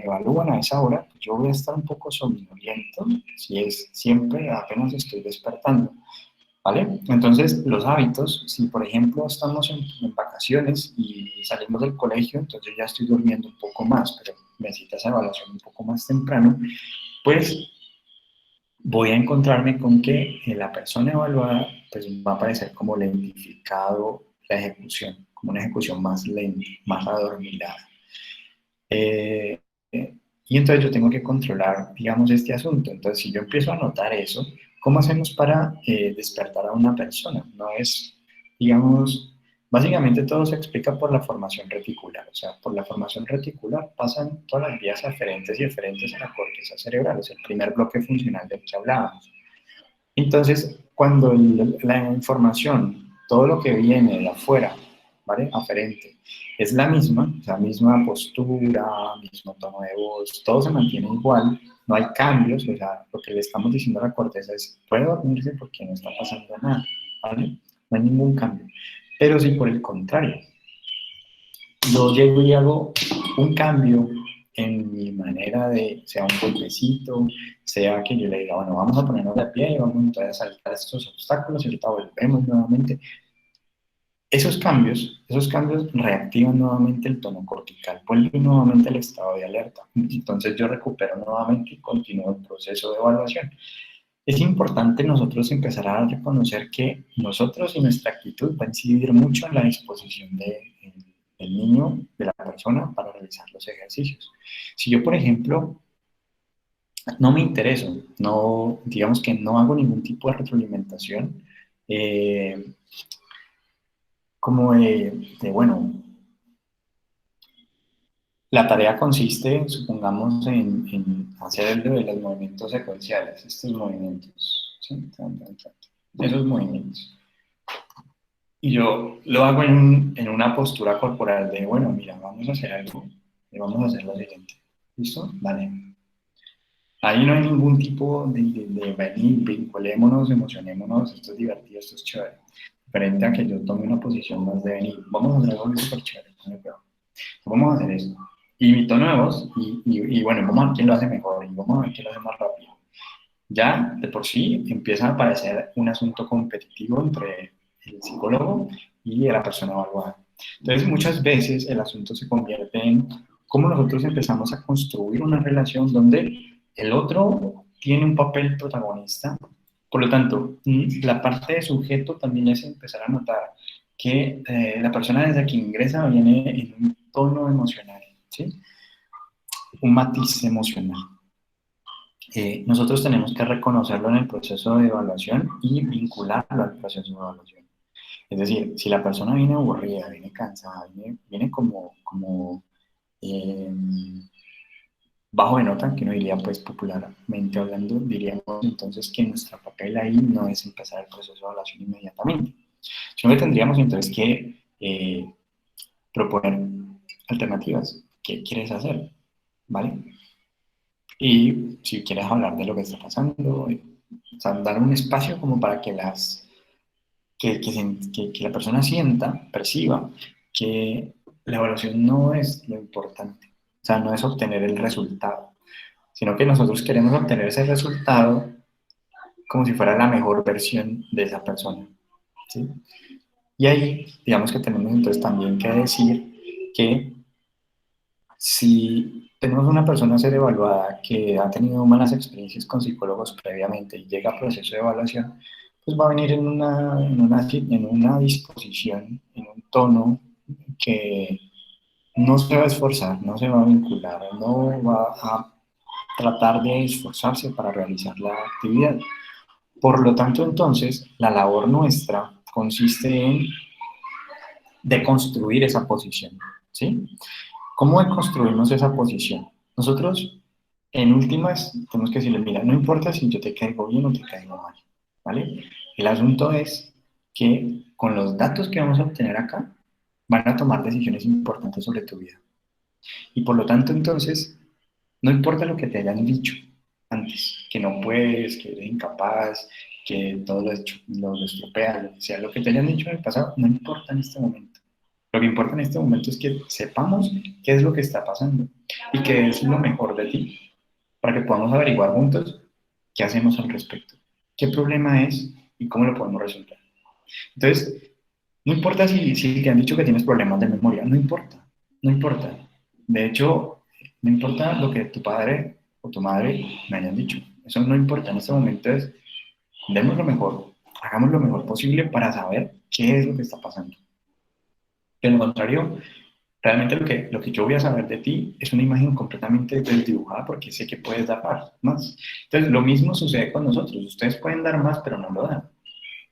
evalúan a esa hora, pues yo voy a estar un poco somnoliento si es siempre apenas estoy despertando, ¿vale? Entonces, los hábitos, si por ejemplo estamos en vacaciones y salimos del colegio, entonces ya estoy durmiendo un poco más, pero necesito esa evaluación un poco más temprano, pues voy a encontrarme con que la persona evaluada pues va a aparecer como lentificado la ejecución, como una ejecución más lenta, más adormilada. Y entonces yo tengo que controlar, digamos, este asunto. Entonces, si yo empiezo a notar eso, ¿cómo hacemos para despertar a una persona? No es, digamos, básicamente todo se explica por la formación reticular. O sea, por la formación reticular pasan todas las vías aferentes y eferentes a la corteza cerebral. Es el primer bloque funcional del que hablábamos. Entonces, cuando la información, todo lo que viene de afuera, ¿vale? Aferente, es la misma, o sea, misma postura, mismo tono de voz, todo se mantiene igual, no hay cambios, o sea, lo que le estamos diciendo a la corteza es, puede dormirse porque no está pasando nada, ¿vale? No hay ningún cambio. Pero si por el contrario, yo llego y hago un cambio en mi manera de, sea un golpecito, sea que yo le diga, bueno, vamos a ponernos de pie y vamos entonces a saltar estos obstáculos y ahorita volvemos nuevamente. Esos cambios reactivan nuevamente el tono cortical, vuelven nuevamente el estado de alerta. Entonces yo recupero nuevamente y continúo el proceso de evaluación. Es importante nosotros empezar a reconocer que nosotros y nuestra actitud va a incidir mucho en la disposición del niño, de la persona, para realizar los ejercicios. Si yo, por ejemplo, no me intereso, no, digamos que no hago ningún tipo de retroalimentación, como bueno, la tarea consiste, supongamos, en hacer de los movimientos secuenciales, estos movimientos, ¿sí? Esos movimientos. Y yo lo hago en una postura corporal de, bueno, mira, vamos a hacer algo y vamos a hacer lo siguiente. ¿Listo? Vale. Ahí no hay ningún tipo de venir, vinculémonos, emocionémonos, esto es divertido, esto es chévere. Frente a que yo tome una posición más de venir, vamos a hacer algo súper chévere, vamos a hacer esto. Y mi tono de voz, y bueno, vamos a ver quién lo hace mejor, y vamos a ver quién lo hace más rápido. Ya de por sí empieza a aparecer un asunto competitivo entre el psicólogo y la persona evaluada. Entonces, muchas veces el asunto se convierte en cómo nosotros empezamos a construir una relación donde el otro tiene un papel protagonista. Por lo tanto, la parte de sujeto también es empezar a notar que la persona desde que ingresa viene en un tono emocional, ¿sí? Un matiz emocional. Nosotros tenemos que reconocerlo en el proceso de evaluación y vincularlo al proceso de evaluación. Es decir, si la persona viene aburrida, viene cansada, viene como eh, bajo de nota, que no diría pues popularmente hablando, diríamos entonces que nuestro papel ahí no es empezar el proceso de evaluación inmediatamente, sino que tendríamos entonces que proponer alternativas. ¿Qué quieres hacer? ¿Vale? Y si quieres hablar de lo que está pasando, o sea, dar un espacio como para que que la persona sienta, perciba que la evaluación no es lo importante, o sea, no es obtener el resultado, sino que nosotros queremos obtener ese resultado como si fuera la mejor versión de esa persona, ¿sí? Y ahí, digamos que tenemos entonces también que decir que si tenemos una persona a ser evaluada que ha tenido malas experiencias con psicólogos previamente y llega a proceso de evaluación, pues va a venir en una disposición, en un tono que no se va a esforzar, no se va a vincular, no va a tratar de esforzarse para realizar la actividad. Por lo tanto, entonces, la labor nuestra consiste en deconstruir esa posición, ¿sí? ¿Cómo construimos esa posición? Nosotros, en últimas, tenemos que decirle, mira, no importa si yo te caigo bien o te caigo mal, ¿vale? El asunto es que con los datos que vamos a obtener acá, van a tomar decisiones importantes sobre tu vida. Y por lo tanto, entonces, no importa lo que te hayan dicho antes, que no puedes, que eres incapaz, que todo lo estropea, lo que sea, lo que te hayan dicho en el pasado, no importa en este momento. Lo que importa en este momento es que sepamos qué es lo que está pasando y qué es lo mejor de ti, para que podamos averiguar juntos qué hacemos al respecto, qué problema es y cómo lo podemos resolver. Entonces, no importa si te han dicho que tienes problemas de memoria, no importa, no importa. De hecho, no importa lo que tu padre o tu madre me hayan dicho, eso no importa en este momento, es demos lo mejor, hagamos lo mejor posible para saber qué es lo que está pasando. De lo contrario, realmente lo que yo voy a saber de ti es una imagen completamente desdibujada porque sé que puedes dar más. Entonces, lo mismo sucede con nosotros. Ustedes pueden dar más, pero no lo dan.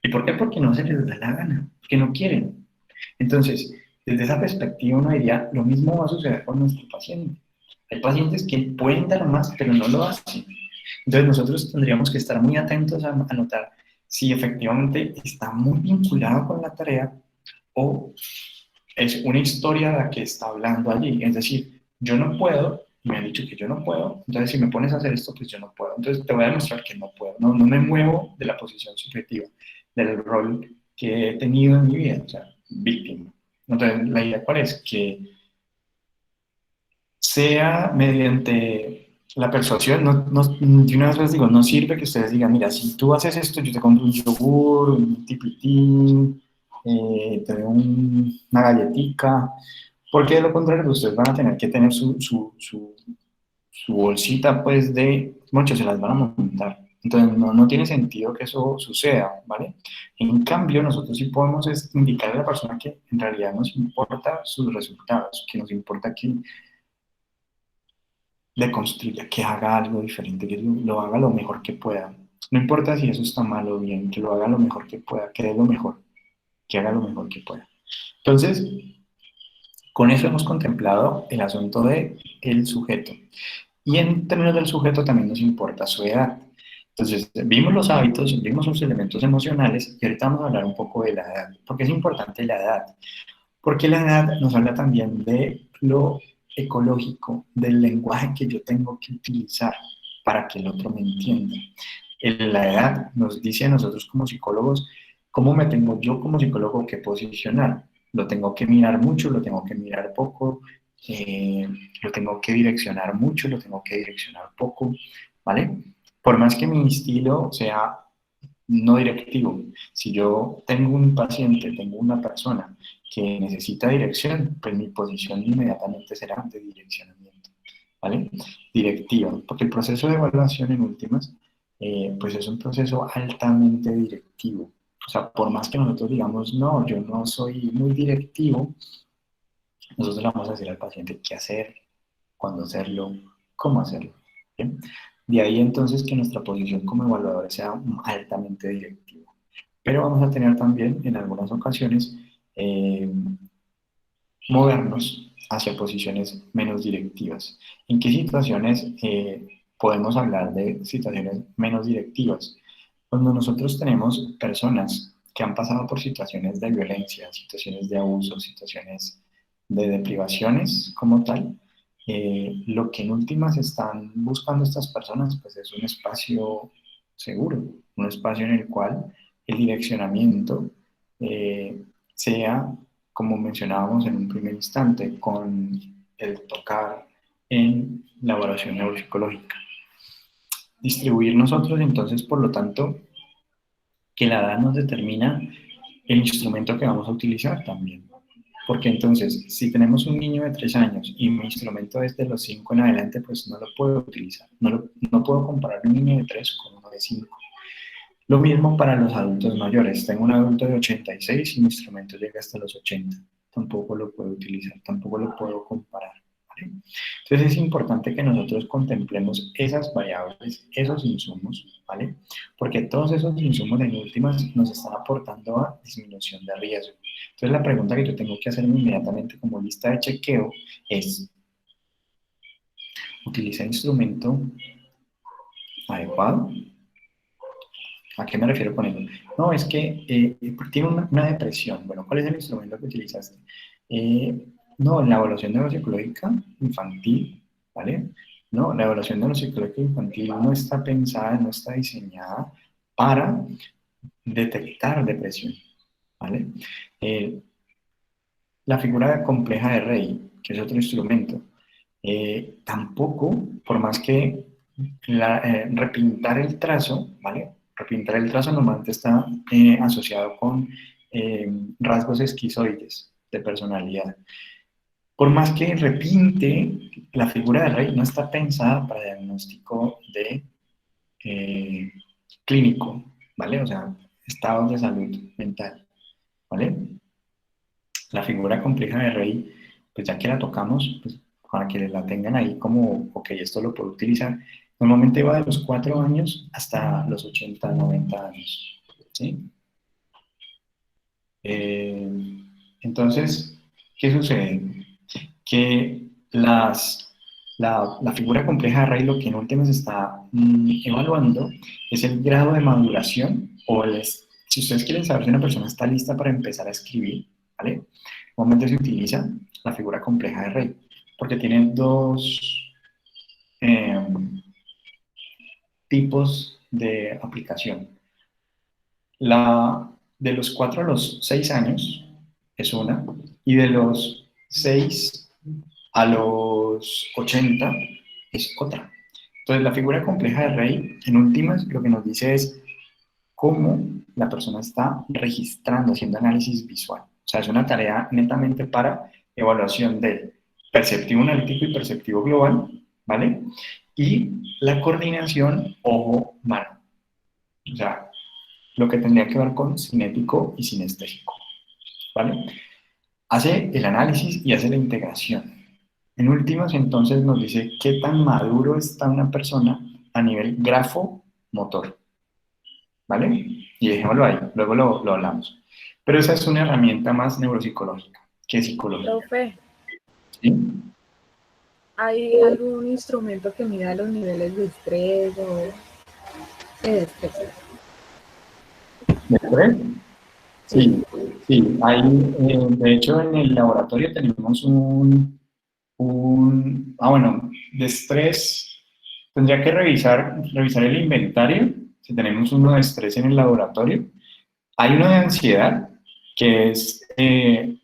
¿Y por qué? Porque no se les da la gana, porque no quieren. Entonces, desde esa perspectiva uno diría, lo mismo va a suceder con nuestro paciente. Hay pacientes que pueden dar más, pero no lo hacen. Entonces nosotros tendríamos que estar muy atentos a notar si efectivamente está muy vinculado con la tarea o es una historia la que está hablando allí. Es decir, yo no puedo, y me han dicho que yo no puedo, entonces si me pones a hacer esto, pues yo no puedo. Entonces te voy a demostrar que no puedo. No, no me muevo de la posición subjetiva, del rol que he tenido en mi vida, o sea, víctima. Entonces, la idea cuál es? Que sea mediante la persuasión, de una vez les digo, no sirve que ustedes digan, mira, si tú haces esto, yo te compro un yogur, un tipitín, te doy una galletica, porque de lo contrario ustedes van a tener que tener su bolsita, pues, de, muchos se las van a montar. Entonces, no tiene sentido que eso suceda, ¿vale? En cambio, nosotros sí podemos indicarle a la persona que en realidad nos importa sus resultados, que nos importa que le construya, que haga algo diferente, que lo haga lo mejor que pueda. No importa si eso está mal o bien, que lo haga lo mejor que pueda, que dé lo mejor, que haga lo mejor que pueda. Entonces, con eso hemos contemplado el asunto del sujeto. Y en términos del sujeto también nos importa su edad. Entonces, vimos los hábitos, vimos los elementos emocionales y ahorita vamos a hablar un poco de la edad. ¿Por qué es importante la edad? Porque la edad nos habla también de lo ecológico, del lenguaje que yo tengo que utilizar para que el otro me entienda. La edad nos dice a nosotros como psicólogos cómo me tengo yo como psicólogo que posicionar. Lo tengo que mirar mucho, lo tengo que mirar poco, lo tengo que direccionar mucho, lo tengo que direccionar poco, ¿vale? Por más que mi estilo sea no directivo, si yo tengo un paciente, tengo una persona que necesita dirección, pues mi posición inmediatamente será de direccionamiento, ¿vale? Directiva, porque el proceso de evaluación en últimas, pues es un proceso altamente directivo. O sea, por más que nosotros digamos, no, yo no soy muy directivo, nosotros le vamos a decir al paciente qué hacer, cuándo hacerlo, cómo hacerlo. ¿Bien? De ahí entonces que nuestra posición como evaluadores sea altamente directiva. Pero vamos a tener también en algunas ocasiones movernos hacia posiciones menos directivas. ¿En qué situaciones podemos hablar de situaciones menos directivas? Cuando nosotros tenemos personas que han pasado por situaciones de violencia, situaciones de abuso, situaciones de deprivaciones como tal, lo que en últimas están buscando estas personas pues es un espacio seguro, un espacio en el cual el direccionamiento sea, como mencionábamos en un primer instante, con el tocar en la evaluación neuropsicológica. Distribuir nosotros, entonces, por lo tanto, que la edad nos determina el instrumento que vamos a utilizar también. Porque entonces, si tenemos un niño de 3 años y mi instrumento es de los 5 en adelante, pues no lo puedo utilizar. No puedo comparar un niño de 3 con uno de 5. Lo mismo para los adultos mayores. Tengo un adulto de 86 y mi instrumento llega hasta los 80. Tampoco lo puedo utilizar, tampoco lo puedo comparar. ¿Vale? Entonces es importante que nosotros contemplemos esas variables, esos insumos, ¿vale? Porque todos esos insumos en últimas nos están aportando a disminución de riesgo. Entonces la pregunta que yo tengo que hacer inmediatamente como lista de chequeo es, ¿utiliza instrumento adecuado? ¿A qué me refiero con eso? No, es que tiene una depresión. Bueno, ¿cuál es el instrumento que utilizaste? No, la evaluación neuropsicológica infantil, ¿vale? No, la evaluación neuropsicológica infantil no está pensada, no está diseñada para detectar depresión, ¿vale? La figura compleja de Rey, que es otro instrumento, tampoco, por más que repintar el trazo, ¿vale? Repintar el trazo normalmente está asociado con rasgos esquizoides de personalidad. Por más que repinte, la figura de Rey no está pensada para diagnóstico de clínico, ¿vale? O sea, estados de salud mental, ¿vale? La figura compleja de Rey, pues ya que la tocamos, pues para que la tengan ahí como, ok, esto lo puedo utilizar. Normalmente va de los 4 años hasta los 80, 90 años, ¿sí? Entonces, ¿qué sucede? Que la figura compleja de Rey lo que en últimas está evaluando es el grado de maduración si ustedes quieren saber si una persona está lista para empezar a escribir, ¿vale? Normalmente se utiliza la figura compleja de Rey, porque tiene dos tipos de aplicación. La de los 4 a los 6 años es una, y de los 6 a los 80 es otra. Entonces, la figura compleja de Rey, en últimas, lo que nos dice es cómo la persona está registrando, haciendo análisis visual. O sea, es una tarea netamente para evaluación del perceptivo analítico y perceptivo global, ¿vale? Y la coordinación ojo-mano. O sea, lo que tendría que ver con cinético y sinestésico, ¿vale? Hace el análisis y hace la integración. En últimas, entonces, nos dice qué tan maduro está una persona a nivel grafo-motor, ¿vale? Y dejémoslo ahí, luego lo hablamos. Pero esa es una herramienta más neuropsicológica que psicológica. Profe, ¿Sí? ¿hay algún instrumento que mida los niveles de estrés o de estrés? ¿De estrés? Sí, sí. Hay, de hecho, en el laboratorio tenemos bueno, de estrés, tendría que revisar el inventario, si tenemos uno de estrés en el laboratorio. Hay uno de ansiedad, que es el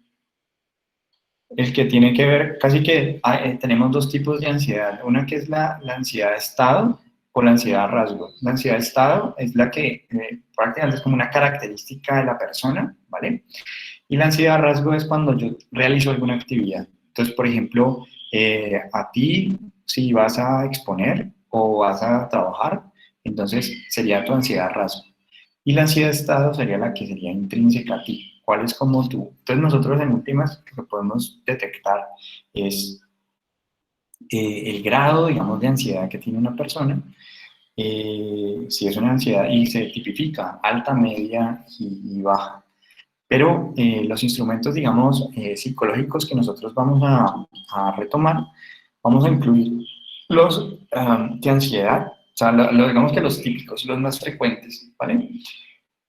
que tiene que ver, casi que tenemos dos tipos de ansiedad. Una que es la ansiedad de estado o la ansiedad rasgo. La ansiedad de estado es la que prácticamente es como una característica de la persona, ¿vale? Y la ansiedad de rasgo es cuando yo realizo alguna actividad. Entonces, por ejemplo, a ti, si vas a exponer o vas a trabajar, entonces sería tu ansiedad de rasgo. Y la ansiedad de estado sería la que sería intrínseca a ti. ¿Cuál es como tú? Entonces nosotros en últimas lo que podemos detectar es el grado, digamos, de ansiedad que tiene una persona, si es una ansiedad y se tipifica alta, media y baja. Pero los instrumentos, digamos, psicológicos que nosotros vamos a retomar, vamos a incluir los de ansiedad, o sea, digamos que los típicos, los más frecuentes, ¿vale?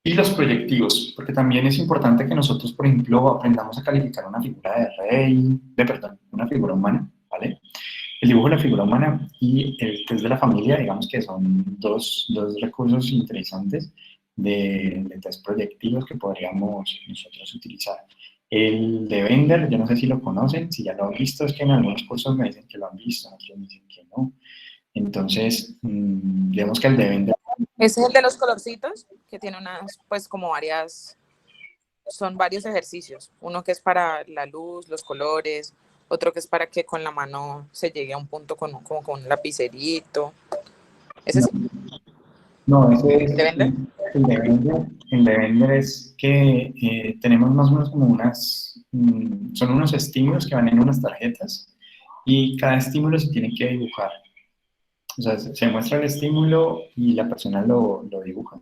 Y los proyectivos, porque también es importante que nosotros, por ejemplo, aprendamos a calificar una figura de Rey, perdón, una figura humana, ¿vale? El dibujo de la figura humana y el test de la familia, digamos que son dos recursos interesantes de test proyectivos que podríamos nosotros utilizar. El de Bender, yo no sé si lo conocen, si ya lo han visto, es que en algunos cursos me dicen que lo han visto, otros me dicen que no. Entonces, digamos que el de Bender... Ese es el de los colorcitos, que tiene unas, pues como varias, son varios ejercicios. Uno que es para la luz, los colores, otro que es para que con la mano se llegue a un punto como con un lapicerito. ¿Ese sí? No, ese es ¿De Bender? el de Bender. El de Bender es que tenemos más o menos como son unos estímulos que van en unas tarjetas y cada estímulo se tiene que dibujar. O sea, se muestra el estímulo y la persona lo dibuja.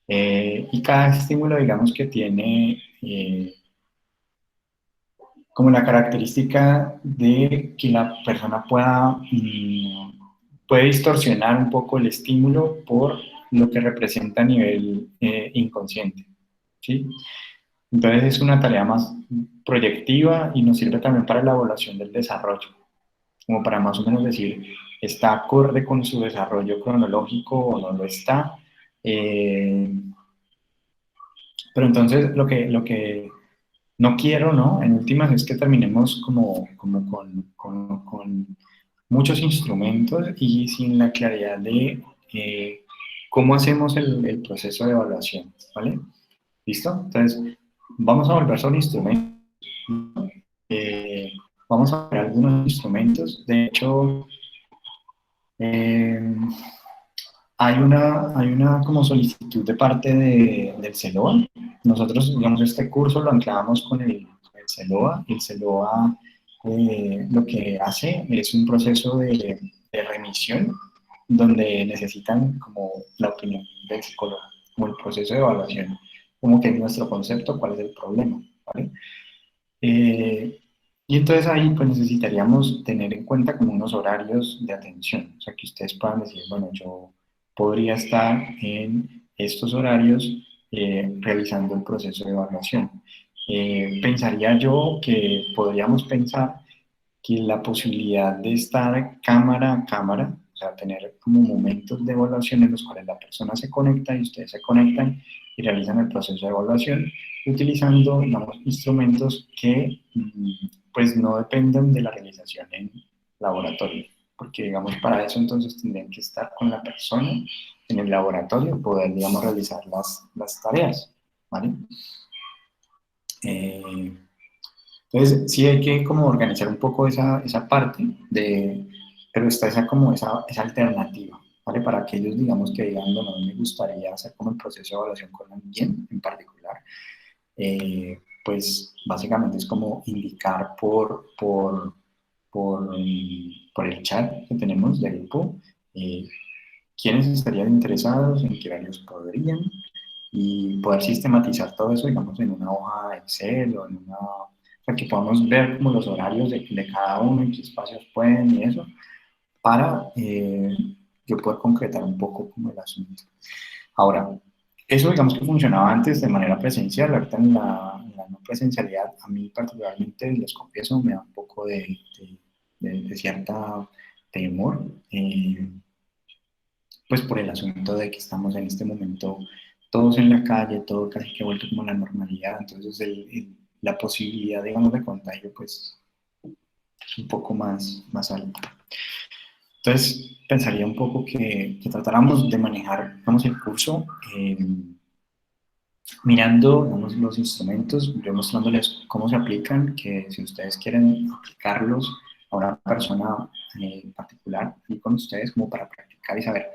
Y cada estímulo, digamos que tiene como la característica de que la persona puede distorsionar un poco el estímulo por lo que representa a nivel inconsciente, ¿sí? Entonces es una tarea más proyectiva y nos sirve también para la evaluación del desarrollo, como para más o menos decir, ¿está acorde con su desarrollo cronológico o no lo está? Pero entonces lo que no quiero, ¿no? En últimas es que terminemos como con muchos instrumentos y sin la claridad de cómo hacemos el proceso de evaluación, ¿vale? ¿Listo? Entonces, vamos a volver sobre instrumentos. Vamos a ver algunos instrumentos. De hecho, hay una como solicitud de parte del CELOA. Nosotros, digamos, este curso lo anclamos con el CELOA. El CELOA lo que hace es un proceso de remisión donde necesitan como la opinión del psicólogo, como el proceso de evaluación, como que es nuestro concepto, cuál es el problema, ¿vale? Y entonces ahí pues necesitaríamos tener en cuenta como unos horarios de atención, o sea, que ustedes puedan decir, bueno, yo podría estar en estos horarios realizando el proceso de evaluación. Pensaría yo que podríamos pensar que la posibilidad de estar cámara a cámara, o sea, tener como momentos de evaluación en los cuales la persona se conecta y ustedes se conectan y realizan el proceso de evaluación, utilizando, digamos, instrumentos que pues no dependen de la realización en laboratorio, porque digamos para eso entonces tendrían que estar con la persona en el laboratorio, poder digamos realizar las tareas, ¿vale? Eh, entonces sí hay que como organizar un poco esa parte, pero está esa como esa alternativa, ¿vale? Para aquellos digamos que digan, bueno, me gustaría hacer como el proceso de evaluación con alguien en particular, pues básicamente es como indicar por el chat que tenemos del grupo quiénes estarían interesados, en qué horarios podrían, y poder sistematizar todo eso, digamos, en una hoja de Excel o en una... O sea, que podamos ver como los horarios de cada uno y qué espacios pueden y eso, para yo poder concretar un poco como el asunto. Ahora, eso digamos que funcionaba antes de manera presencial, ahorita en la no presencialidad, a mí particularmente, les confieso, me da un poco de cierta temor, pues por el asunto de que estamos en este momento todos en la calle, todo casi que ha vuelto como a la normalidad, entonces la posibilidad, digamos, de contagio, pues es un poco más alta. Entonces, pensaría un poco que tratáramos de manejar, digamos, el curso mirando, digamos, los instrumentos, yo mostrándoles cómo se aplican, que si ustedes quieren aplicarlos a una persona particular y con ustedes como para practicar y saber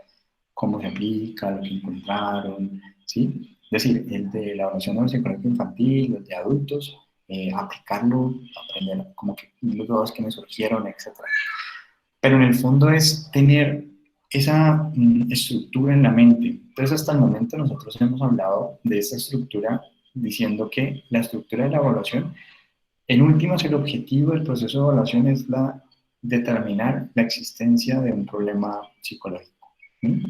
cómo se aplica, lo que encontraron, ¿sí? Es decir, el de la evaluación del psicológico infantil, los de adultos, aplicarlo, aprender como que los dudas que me surgieron, etcétera. Pero en el fondo es tener esa estructura en la mente. Entonces, hasta el momento nosotros hemos hablado de esa estructura diciendo que la estructura de la evaluación, en últimas, el objetivo del proceso de evaluación es determinar la existencia de un problema psicológico, ¿sí?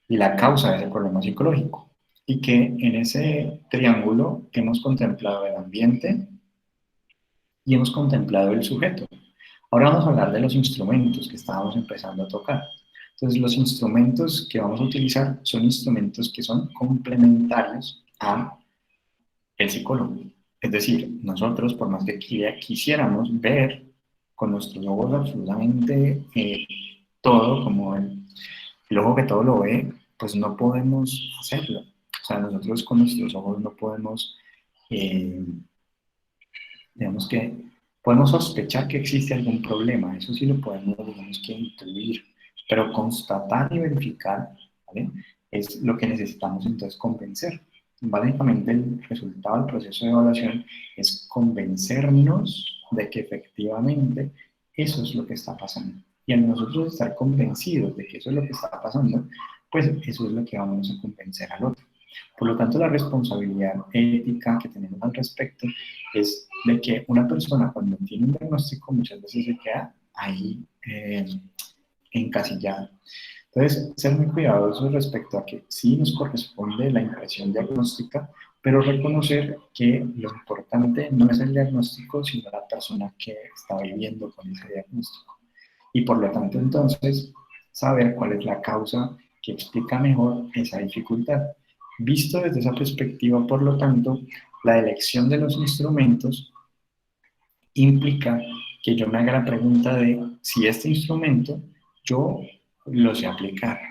Y la causa de ese problema psicológico. Y que en ese triángulo hemos contemplado el ambiente y hemos contemplado el sujeto. Ahora vamos a hablar de los instrumentos que estábamos empezando a tocar. Entonces, los instrumentos que vamos a utilizar son instrumentos que son complementarios a el psicólogo. Es decir, nosotros, por más que quisiéramos ver con nuestros ojos absolutamente todo, como el ojo que todo lo ve, pues no podemos hacerlo. O sea, nosotros con nuestros ojos no podemos, eh, digamos que, podemos sospechar que existe algún problema, eso sí lo podemos, digamos que, intuir, pero constatar y verificar, ¿vale? Es lo que necesitamos entonces convencer. Básicamente el resultado del proceso de evaluación es convencernos de que efectivamente eso es lo que está pasando. Y al nosotros estar convencidos de que eso es lo que está pasando, pues eso es lo que vamos a convencer al otro. Por lo tanto, la responsabilidad ética que tenemos al respecto es de que una persona cuando tiene un diagnóstico muchas veces se queda ahí encasillada. Entonces, ser muy cuidadosos respecto a que sí nos corresponde la impresión diagnóstica, pero reconocer que lo importante no es el diagnóstico, sino la persona que está viviendo con ese diagnóstico. Y por lo tanto, entonces, saber cuál es la causa que explica mejor esa dificultad. Visto desde esa perspectiva, por lo tanto, la elección de los instrumentos implica que yo me haga la pregunta de si este instrumento yo lo sé aplicar.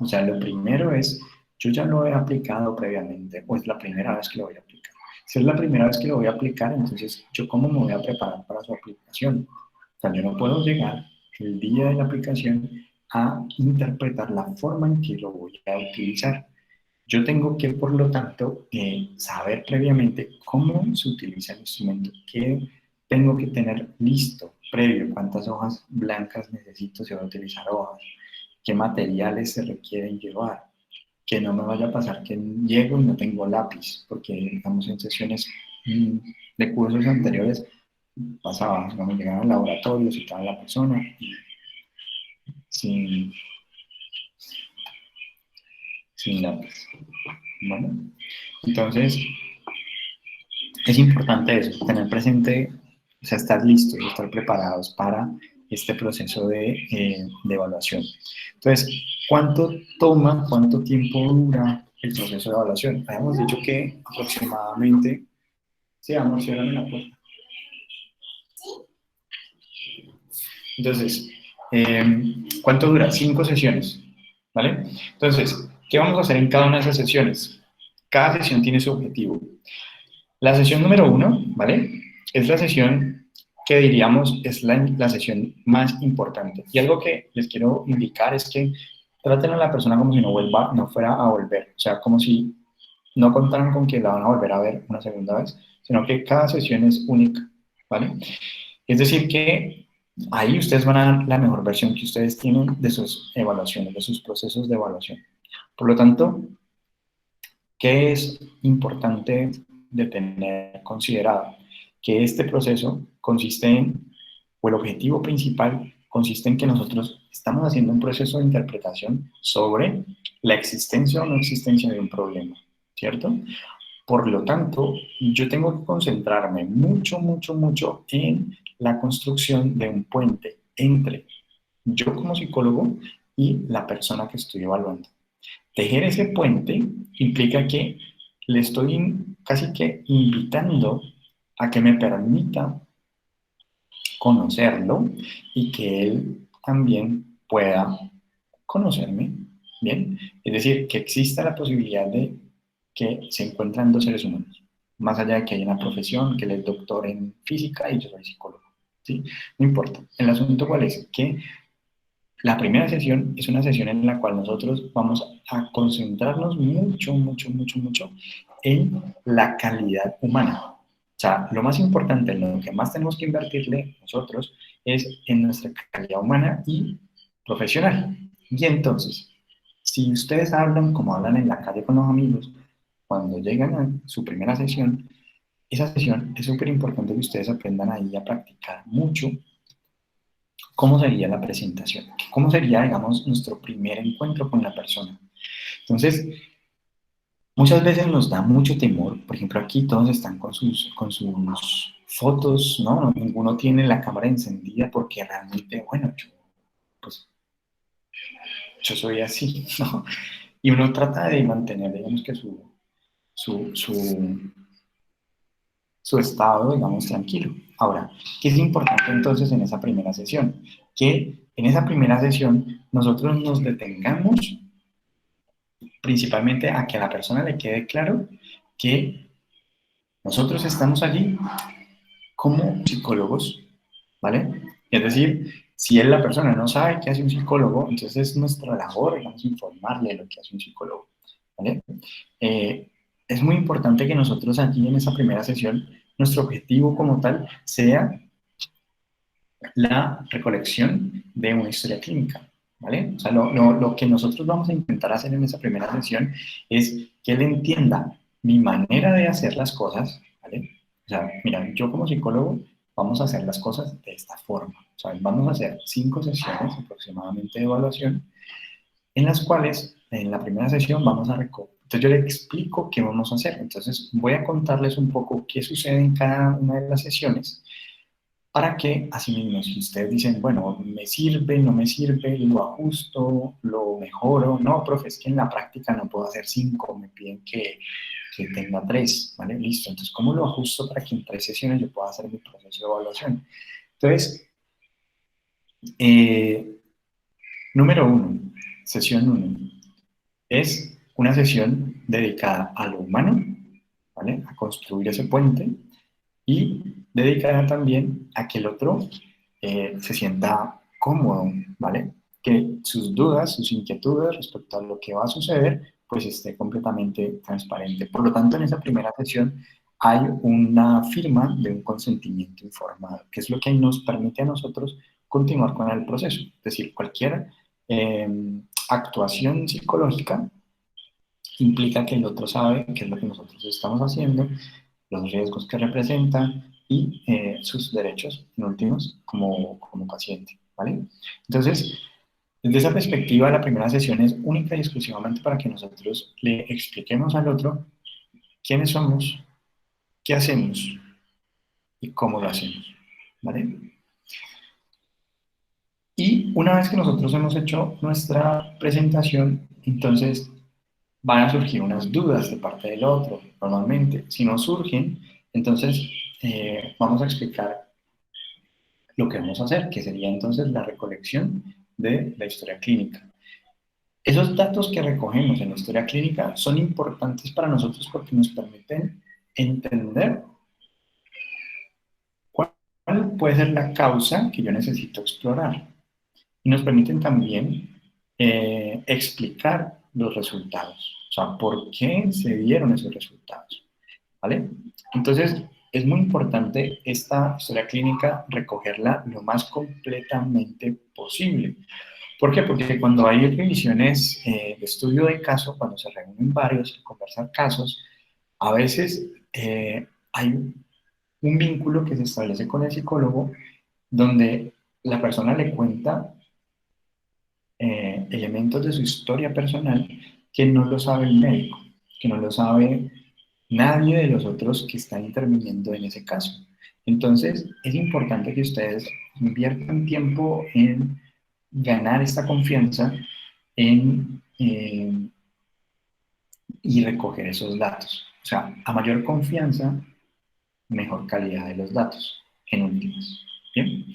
O sea, lo primero es, yo ya lo he aplicado previamente o es la primera vez que lo voy a aplicar. Si es la primera vez que lo voy a aplicar, entonces yo cómo me voy a preparar para su aplicación. O sea, yo no puedo llegar el día de la aplicación a interpretar la forma en que lo voy a utilizar. Yo tengo que, por lo tanto, saber previamente cómo se utiliza el instrumento, qué tengo que tener listo, previo, cuántas hojas blancas necesito si voy a utilizar hojas, qué materiales se requieren llevar, que no me vaya a pasar que llego y no tengo lápiz, porque digamos en sesiones de cursos anteriores pasaba, digamos, llegaban al laboratorio, citaban a la persona y sin, sin lápiz, ¿vale? Entonces, es importante eso, tener presente, o sea, estar listos, estar preparados para este proceso de evaluación. Entonces, ¿cuánto toma, cuánto tiempo dura el proceso de evaluación? Habíamos dicho que aproximadamente, sí, vamos, ciérrame la puerta. Entonces, ¿cuánto dura? 5 sesiones, ¿vale? Entonces, ¿qué vamos a hacer en cada una de esas sesiones? Cada sesión tiene su objetivo. La sesión número 1, ¿vale? Es la sesión que diríamos es la sesión más importante. Y algo que les quiero indicar es que traten a la persona como si no fuera a volver. O sea, como si no contaran con que la van a volver a ver una segunda vez, sino que cada sesión es única, ¿vale? Es decir, que ahí ustedes van a dar la mejor versión que ustedes tienen de sus evaluaciones, de sus procesos de evaluación. Por lo tanto, ¿qué es importante de tener considerado? Que este proceso consiste en, o el objetivo principal consiste en que nosotros estamos haciendo un proceso de interpretación sobre la existencia o no existencia de un problema, ¿cierto? Por lo tanto, yo tengo que concentrarme mucho, mucho, mucho en la construcción de un puente entre yo como psicólogo y la persona que estoy evaluando. Tejer ese puente implica que le estoy casi que invitando a que me permita conocerlo y que él también pueda conocerme, ¿bien? Es decir, que exista la posibilidad de que se encuentran dos seres humanos, más allá de que haya una profesión, que él es doctor en física y yo soy psicólogo, ¿sí? No importa. El asunto cuál es, que la primera sesión es una sesión en la cual nosotros vamos a concentrarnos mucho, mucho, mucho, mucho en la calidad humana. O sea, lo más importante, lo que más tenemos que invertirle nosotros es en nuestra calidad humana y profesional. Y entonces, si ustedes hablan como hablan en la calle con los amigos, cuando llegan a su primera sesión, esa sesión es súper importante que ustedes aprendan ahí a practicar mucho cómo sería la presentación, cómo sería, digamos, nuestro primer encuentro con la persona. Entonces, muchas veces nos da mucho temor, por ejemplo, aquí todos están con sus fotos, ¿no? Ninguno tiene la cámara encendida porque realmente, bueno, pues, yo soy así, ¿no? Y uno trata de mantener, digamos que su, su, su estado, digamos, tranquilo. Ahora, ¿qué es importante entonces en esa primera sesión? Que en esa primera sesión nosotros nos detengamos principalmente a que a la persona le quede claro que nosotros estamos allí como psicólogos, ¿vale? Es decir, si él, la persona, no sabe qué hace un psicólogo, entonces es nuestra labor, digamos, informarle de lo que hace un psicólogo, ¿vale? Es muy importante que nosotros allí en esa primera sesión, nuestro objetivo como tal sea la recolección de una historia clínica, ¿vale? O sea, lo que nosotros vamos a intentar hacer en esa primera sesión es que él entienda mi manera de hacer las cosas, ¿vale? O sea, mira, yo como psicólogo vamos a hacer las cosas de esta forma. O sea, vamos a hacer 5 sesiones aproximadamente de evaluación en las cuales en la primera sesión vamos a recoger. Entonces yo le explico qué vamos a hacer. Entonces voy a contarles un poco qué sucede en cada una de las sesiones para que, asimismo, si ustedes dicen, bueno, me sirve, no me sirve, lo ajusto, lo mejoro, no, profe, es que en la práctica no puedo hacer 5, me piden que tenga 3, ¿vale? Listo, entonces, ¿cómo lo ajusto para que en 3 sesiones yo pueda hacer mi proceso de evaluación? Entonces, número 1, sesión 1, es una sesión dedicada a lo humano, ¿vale? A construir ese puente, y dedicada también a que el otro se sienta cómodo, ¿vale? Que sus dudas, sus inquietudes respecto a lo que va a suceder, pues esté completamente transparente. Por lo tanto, en esa primera sesión hay una firma de un consentimiento informado, que es lo que nos permite a nosotros continuar con el proceso. Es decir, cualquier actuación psicológica implica que el otro sabe qué es lo que nosotros estamos haciendo, los riesgos que representa, y sus derechos, en últimos, como paciente, ¿vale? Entonces, desde esa perspectiva, la primera sesión es única y exclusivamente para que nosotros le expliquemos al otro quiénes somos, qué hacemos y cómo lo hacemos, ¿vale? Y una vez que nosotros hemos hecho nuestra presentación, entonces van a surgir unas dudas de parte del otro, normalmente. Si no surgen, entonces vamos a explicar lo que vamos a hacer, que sería entonces la recolección de la historia clínica. Esos datos que recogemos en la historia clínica son importantes para nosotros porque nos permiten entender cuál puede ser la causa que yo necesito explorar. Y nos permiten también explicar los resultados, o sea, por qué se dieron esos resultados, ¿vale? Entonces, es muy importante esta historia clínica recogerla lo más completamente posible. ¿Por qué? Porque cuando hay revisiones de estudio de caso, cuando se reúnen varios a conversar casos, a veces hay un vínculo que se establece con el psicólogo donde la persona le cuenta elementos de su historia personal que no lo sabe el médico, que no lo sabe nadie de los otros que están interviniendo en ese caso. Entonces, es importante que ustedes inviertan tiempo en ganar esta confianza y recoger esos datos. O sea, a mayor confianza, mejor calidad de los datos, en últimas. ¿Bien?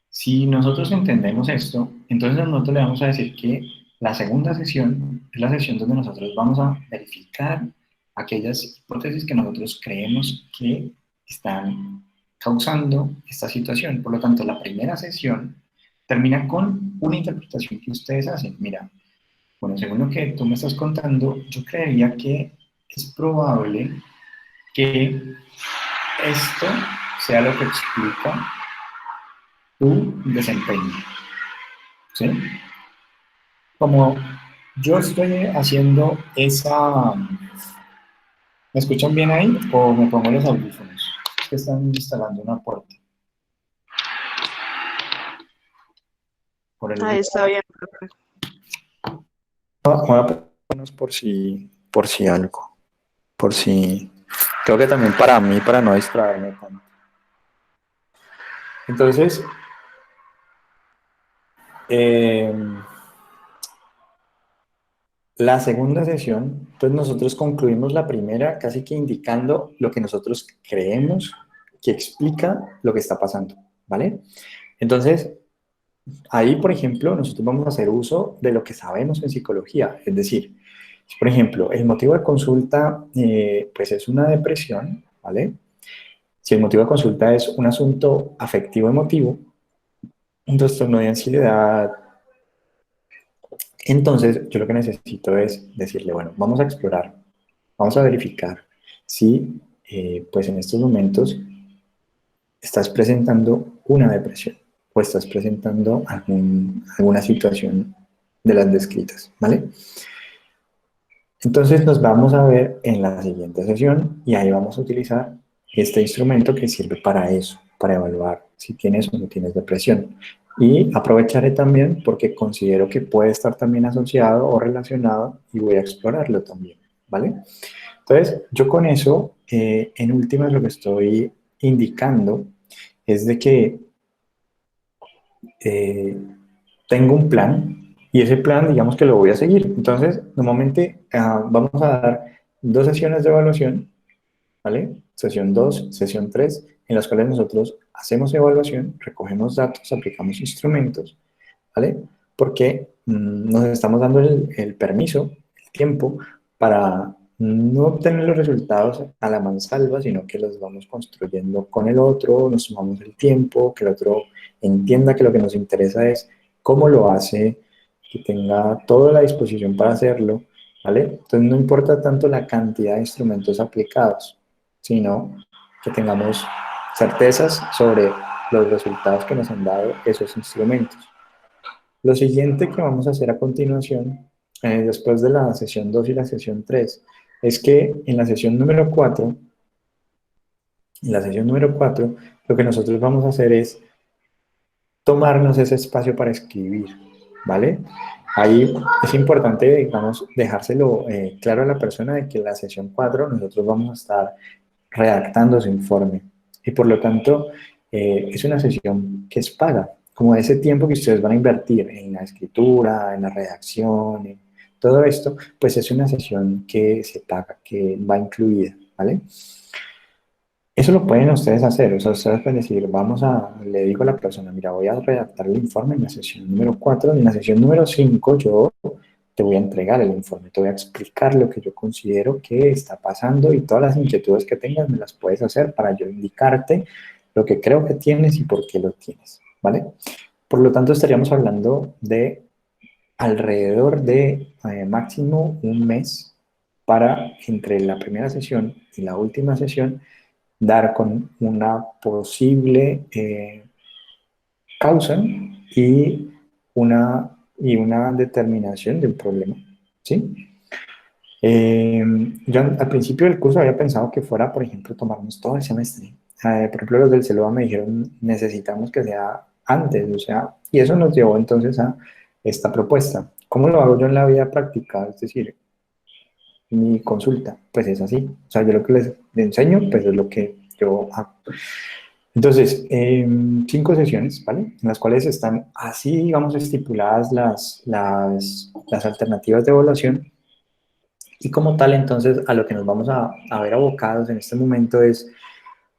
Si nosotros entendemos esto, entonces nosotros le vamos a decir que la segunda sesión es la sesión donde nosotros vamos a verificar aquellas hipótesis que nosotros creemos que están causando esta situación. Por lo tanto, la primera sesión termina con una interpretación que ustedes hacen. Mira, bueno, según lo que tú me estás contando, yo creería que es probable que esto sea lo que explica tu desempeño, ¿sí? Como yo estoy haciendo esa... ¿Me escuchan bien ahí o me pongo los audífonos? Es que están instalando una puerta. Por el... Ahí está bien. Voy a ponernos por si algo, por si... Creo que también para mí, para no distraerme tanto. Entonces, la segunda sesión, pues nosotros concluimos la primera casi que indicando lo que nosotros creemos que explica lo que está pasando, ¿vale? Entonces, ahí, por ejemplo, nosotros vamos a hacer uso de lo que sabemos en psicología, es decir, si, por ejemplo, el motivo de consulta, pues es una depresión, ¿vale? Si el motivo de consulta es un asunto afectivo-emotivo, un trastorno de ansiedad, entonces yo lo que necesito es decirle, bueno, vamos a explorar, vamos a verificar si, pues en estos momentos estás presentando una depresión o estás presentando alguna situación de las descritas, ¿vale? Entonces nos vamos a ver en la siguiente sesión y ahí vamos a utilizar este instrumento que sirve para eso, para evaluar si tienes o no tienes depresión. Y aprovecharé también porque considero que puede estar también asociado o relacionado y voy a explorarlo también, ¿vale? Entonces, yo con eso, en últimas, lo que estoy indicando es de que tengo un plan y ese plan, digamos que lo voy a seguir. Entonces, normalmente vamos a dar 2 sesiones de evaluación, ¿vale? Sesión 2, sesión 3, en las cuales nosotros hacemos evaluación, recogemos datos, aplicamos instrumentos, ¿vale? Porque nos estamos dando el permiso, el tiempo, para no obtener los resultados a la mansalva, sino que los vamos construyendo con el otro, nos tomamos el tiempo, que el otro entienda que lo que nos interesa es cómo lo hace, que tenga toda la disposición para hacerlo, ¿vale? Entonces no importa tanto la cantidad de instrumentos aplicados, sino que tengamos certezas sobre los resultados que nos han dado esos instrumentos. Lo siguiente que vamos a hacer a continuación, después de la sesión 2 y la sesión 3, es que en la sesión número 4 En la sesión número 4, lo que nosotros vamos a hacer es tomarnos ese espacio para escribir, ¿vale? Ahí es importante, digamos, dejárselo claro a la persona de que en la sesión 4 nosotros vamos a estar redactando su informe y por lo tanto es una sesión que es paga, como ese tiempo que ustedes van a invertir en la escritura, en la redacción, en todo esto, pues es una sesión que se paga, que va incluida, ¿vale? Eso lo pueden ustedes hacer, o sea, ustedes pueden decir, le digo a la persona, mira, voy a redactar el informe en la sesión número 4, y en la sesión número 5 yo te voy a entregar el informe, te voy a explicar lo que yo considero que está pasando y todas las inquietudes que tengas me las puedes hacer para yo indicarte lo que creo que tienes y por qué lo tienes, ¿vale? Por lo tanto, estaríamos hablando de alrededor de máximo un mes para, entre la primera sesión y la última sesión, dar con una posible causa y una determinación de un problema, ¿sí? Yo al principio del curso había pensado que fuera, por ejemplo, tomarnos todo el semestre. Por ejemplo, los del CELOA me dijeron, necesitamos que sea antes, o sea, y eso nos llevó entonces a esta propuesta. ¿Cómo lo hago yo en la vida práctica? Es decir, mi consulta, pues es así. O sea, yo lo que les enseño, pues es lo que yo hago. Entonces, 5 sesiones, ¿vale? En las cuales están así, digamos, estipuladas las alternativas de evaluación. Y como tal, entonces, a lo que nos vamos a ver abocados en este momento es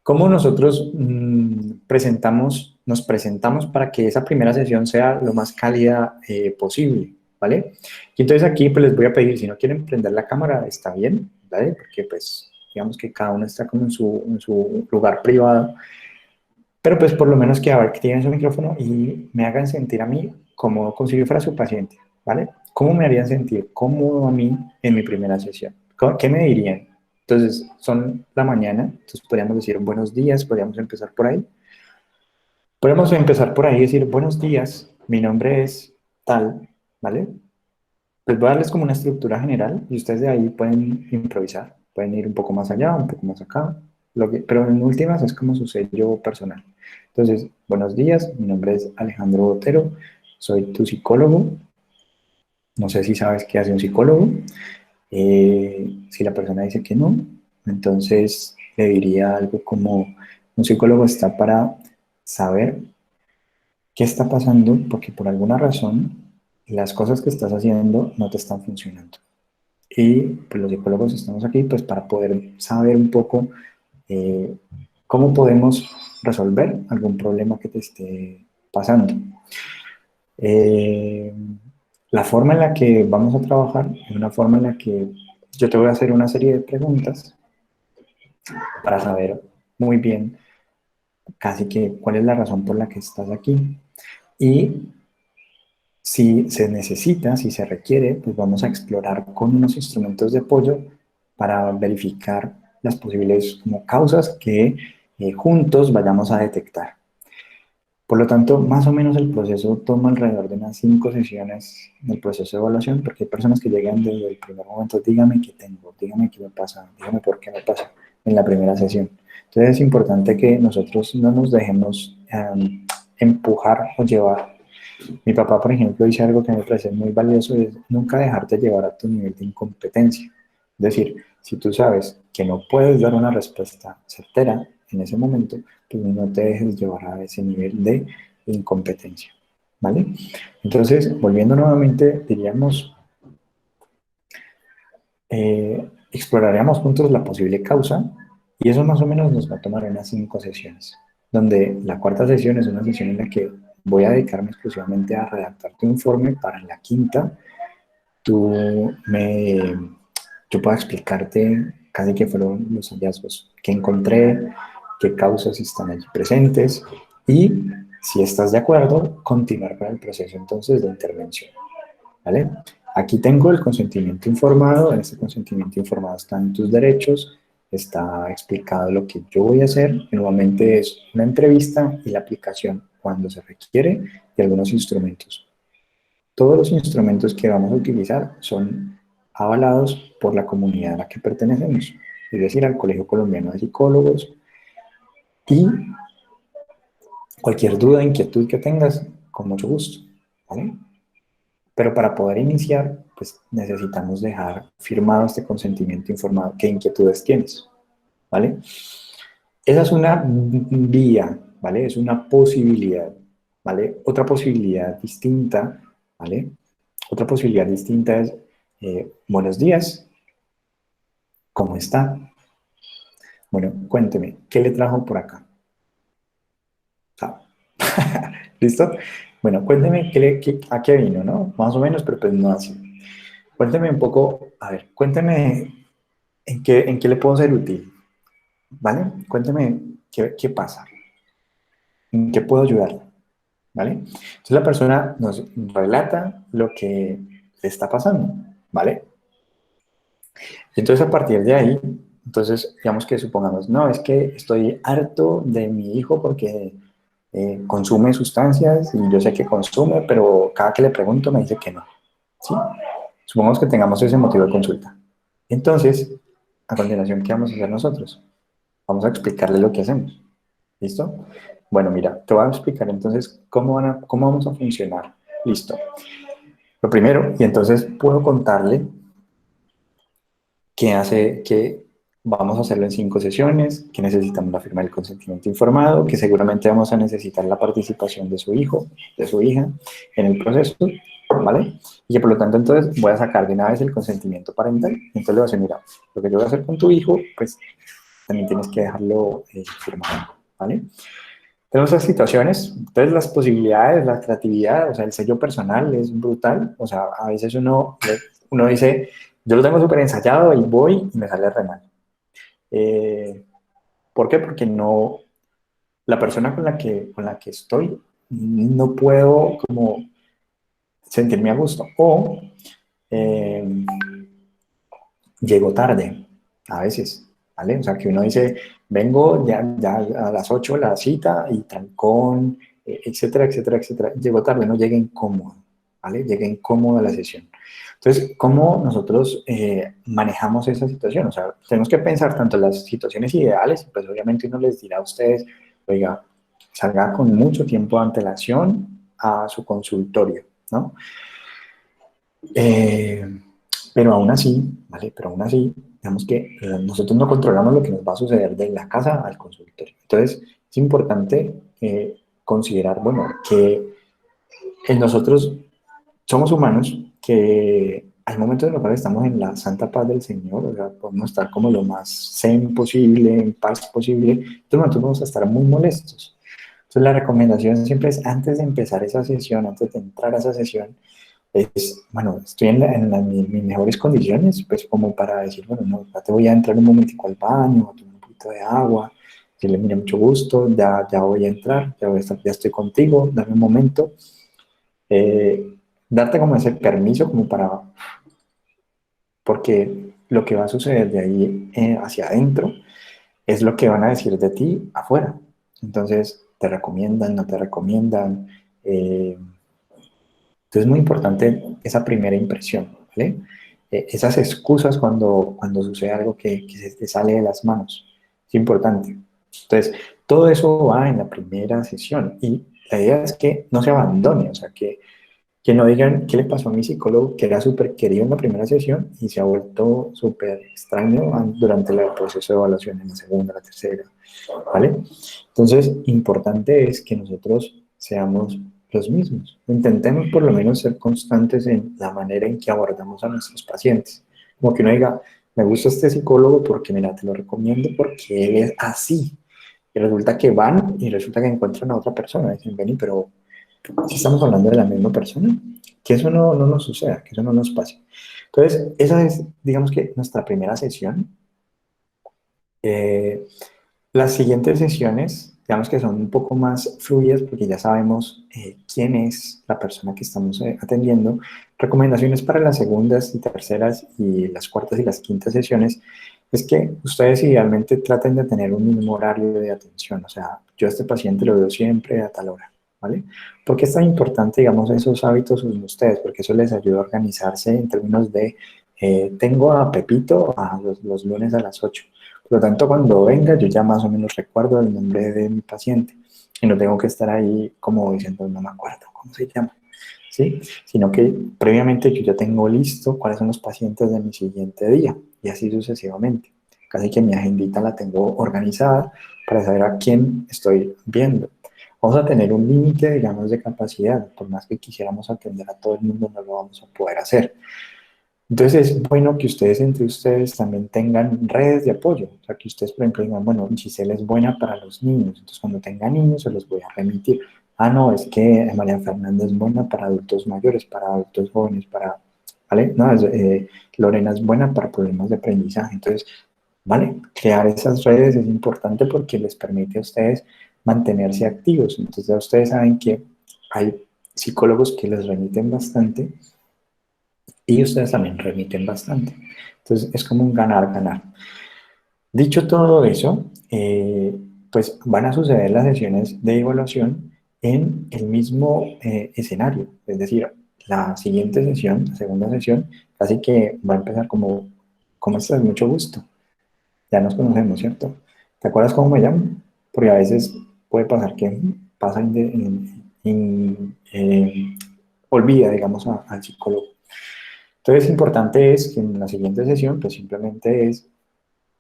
cómo nosotros nos presentamos para que esa primera sesión sea lo más cálida posible, ¿vale? Y entonces aquí pues les voy a pedir, si no quieren prender la cámara, está bien, ¿vale? Porque pues digamos que cada uno está como en su lugar privado, pero pues por lo menos que activen su micrófono y me hagan sentir a mí como si yo fuera su paciente, ¿vale? ¿Cómo me harían sentir cómodo a mí en mi primera sesión? ¿Qué me dirían? Entonces, son la mañana, entonces podríamos decir buenos días, podríamos empezar por ahí. Podemos empezar por ahí y decir buenos días, mi nombre es tal, ¿vale? Les voy a darles como una estructura general y ustedes de ahí pueden improvisar, pueden ir un poco más allá, un poco más acá, pero en últimas es como su sello personal. Entonces, buenos días, mi nombre es Alejandro Botero, soy tu psicólogo. No sé si sabes qué hace un psicólogo. Si la persona dice que no, entonces le diría algo como, un psicólogo está para saber qué está pasando porque por alguna razón las cosas que estás haciendo no te están funcionando. Y pues los psicólogos estamos aquí pues para poder saber un poco eh, cómo podemos resolver algún problema que te esté pasando. Eh, la forma en la que vamos a trabajar es una forma en la que yo te voy a hacer una serie de preguntas para saber muy bien casi que cuál es la razón por la que estás aquí. Y si se necesita, si se requiere, pues vamos a explorar con unos instrumentos de apoyo para verificar las posibles como causas que juntos vayamos a detectar. Por lo tanto, más o menos el proceso toma alrededor de unas 5 sesiones del proceso de evaluación, porque hay personas que llegan desde el primer momento, dígame qué tengo, dígame qué me pasa, dígame por qué me pasa en la primera sesión. Entonces es importante que nosotros no nos dejemos empujar o llevar. Mi papá, por ejemplo, dice algo que me parece muy valioso, es nunca dejarte llevar a tu nivel de incompetencia. Es decir, si tú sabes que no puedes dar una respuesta certera en ese momento, pues no te dejes llevar a ese nivel de incompetencia, ¿vale? Entonces, volviendo nuevamente, diríamos, exploraríamos juntos la posible causa y eso más o menos nos va a tomar unas 5 sesiones, donde la cuarta sesión es una sesión en la que voy a dedicarme exclusivamente a redactar tu informe. Para la quinta, yo puedo explicarte casi que fueron los hallazgos que encontré, qué causas están allí presentes y, si estás de acuerdo, continuar con el proceso entonces de intervención, ¿vale? Aquí tengo el consentimiento informado. En este consentimiento informado están tus derechos, está explicado lo que yo voy a hacer. Nuevamente es una entrevista y la aplicación cuando se requiere de algunos instrumentos. Todos los instrumentos que vamos a utilizar son avalados por la comunidad a la que pertenecemos, es decir, al Colegio Colombiano de Psicólogos, Y cualquier duda, inquietud que tengas, con mucho gusto, ¿vale? Pero para poder iniciar, pues necesitamos dejar firmado este consentimiento informado, qué inquietudes tienes, ¿vale? Esa es una vía, ¿vale? Es una posibilidad, ¿vale? Otra posibilidad distinta, ¿vale? Otra posibilidad distinta es, buenos días, ¿cómo está? Bueno, cuénteme, ¿qué le trajo por acá? Ah, ¿listo? Bueno, cuénteme a qué vino, ¿no? Más o menos, pero pues no así. Cuénteme un poco, a ver, cuénteme en qué le puedo ser útil, ¿vale? Cuénteme qué pasa, en qué puedo ayudar, ¿vale? Entonces la persona nos relata lo que le está pasando, ¿vale? Entonces a partir de ahí, entonces digamos que supongamos, no, es que estoy harto de mi hijo porque consume sustancias y yo sé que consume, pero cada que le pregunto me dice que no, ¿sí? Supongamos que tengamos ese motivo de consulta. Entonces, a continuación, ¿qué vamos a hacer nosotros? Vamos a explicarle lo que hacemos. ¿Listo? Bueno, mira, te voy a explicar entonces cómo vamos a funcionar. Listo. Lo primero, y entonces puedo contarle que vamos a hacerlo en 5 sesiones, que necesitamos la firma del consentimiento informado, que seguramente vamos a necesitar la participación de su hijo, de su hija en el proceso, ¿vale? Y que por lo tanto entonces voy a sacar de una vez el consentimiento parental. Entonces le voy a decir, mira, lo que yo voy a hacer con tu hijo, pues también tienes que dejarlo firmado, ¿vale? Tenemos esas situaciones, entonces las posibilidades, la creatividad, o sea, el sello personal es brutal, o sea, a veces uno dice, yo lo tengo súper ensayado y voy y me sale re mal. ¿Por qué? Porque no, la persona con la que estoy no puedo como sentirme a gusto o eh, llego tarde, a veces, ¿vale? O sea, que uno dice, vengo ya a las 8 la cita y trancón, etcétera, etcétera, etcétera. Llego tarde, no llegue incómodo, ¿vale? Llegue incómodo a la sesión. Entonces, ¿cómo nosotros manejamos esa situación? O sea, tenemos que pensar tanto en las situaciones ideales, y pues obviamente uno les dirá a ustedes, oiga, salga con mucho tiempo de antelación a su consultorio, ¿no? Eh, pero aún así, ¿vale? Pero aún así, digamos que nosotros no controlamos lo que nos va a suceder de la casa al consultorio. Entonces, es importante considerar, bueno, que nosotros somos humanos, que hay momentos en los cuales estamos en la santa paz del Señor, o sea, podemos estar como lo más zen posible, en paz posible, entonces nosotros vamos a estar muy molestos. Entonces, la recomendación siempre es, antes de empezar esa sesión, antes de entrar a esa sesión, es, bueno, estoy en mis mejores condiciones, pues como para decir, bueno, no, ya te voy a entrar un momentico al baño, a tomar un poquito de agua, decirle, mira, mucho gusto, ya voy a entrar, ya estoy contigo, dame un momento. Darte como ese permiso como para, porque lo que va a suceder de ahí hacia adentro es lo que van a decir de ti afuera. Entonces, te recomiendan, no te recomiendan, entonces es muy importante esa primera impresión, ¿vale? Esas excusas cuando sucede algo que se te sale de las manos. Es importante. Entonces, todo eso va en la primera sesión y la idea es que no se abandone, o sea, que no digan qué le pasó a mi psicólogo, que era súper querido en la primera sesión y se ha vuelto súper extraño durante el proceso de evaluación en la segunda, la tercera, ¿vale? Entonces, importante es que nosotros seamos los mismos. Intentemos por lo menos ser constantes en la manera en que abordamos a nuestros pacientes. Como que uno diga, me gusta este psicólogo porque, mira, te lo recomiendo porque él es así. Y resulta que van y resulta que encuentran a otra persona. Dicen, vení, pero si estamos hablando de la misma persona, que eso no nos suceda, que eso no nos pase. Entonces, esa es, digamos que, nuestra primera sesión. Las siguientes sesiones, digamos que son un poco más fluidas porque ya sabemos quién es la persona que estamos atendiendo. Recomendaciones para las segundas y terceras y las cuartas y las quintas sesiones es que ustedes idealmente traten de tener un mismo horario de atención. O sea, yo a este paciente lo veo siempre a tal hora, ¿vale? ¿Por qué es tan importante, digamos, esos hábitos en ustedes? Porque eso les ayuda a organizarse en términos de, tengo a Pepito los lunes a las 8. Por lo tanto, cuando venga, yo ya más o menos recuerdo el nombre de mi paciente y no tengo que estar ahí como diciendo, no me acuerdo cómo se llama, ¿sí? Sino que previamente yo ya tengo listo cuáles son los pacientes de mi siguiente día y así sucesivamente. Casi que mi agendita la tengo organizada para saber a quién estoy viendo. Vamos a tener un límite, digamos, de capacidad. Por más que quisiéramos atender a todo el mundo, no lo vamos a poder hacer. Entonces es bueno que ustedes entre ustedes también tengan redes de apoyo. O sea, que ustedes, por ejemplo, digan, bueno, Giselle es buena para los niños, entonces cuando tenga niños se los voy a remitir. Ah, no, es que María Fernanda es buena para adultos mayores, para adultos jóvenes, para, ¿vale? No, Lorena es buena para problemas de aprendizaje. Entonces, ¿vale? Crear esas redes es importante porque les permite a ustedes mantenerse activos. Entonces, ya ustedes saben que hay psicólogos que les remiten bastante y ustedes también remiten bastante. Entonces, es como un ganar-ganar. Dicho todo eso, pues van a suceder las sesiones de evaluación en el mismo escenario. Es decir, la siguiente sesión, la segunda sesión, casi que va a empezar como, ¿cómo estás? Mucho gusto. Ya nos conocemos, ¿cierto? ¿Te acuerdas cómo me llamo? Porque a veces puede pasar que pasa olvida, digamos, al psicólogo. Entonces, importante es que en la siguiente sesión, pues simplemente es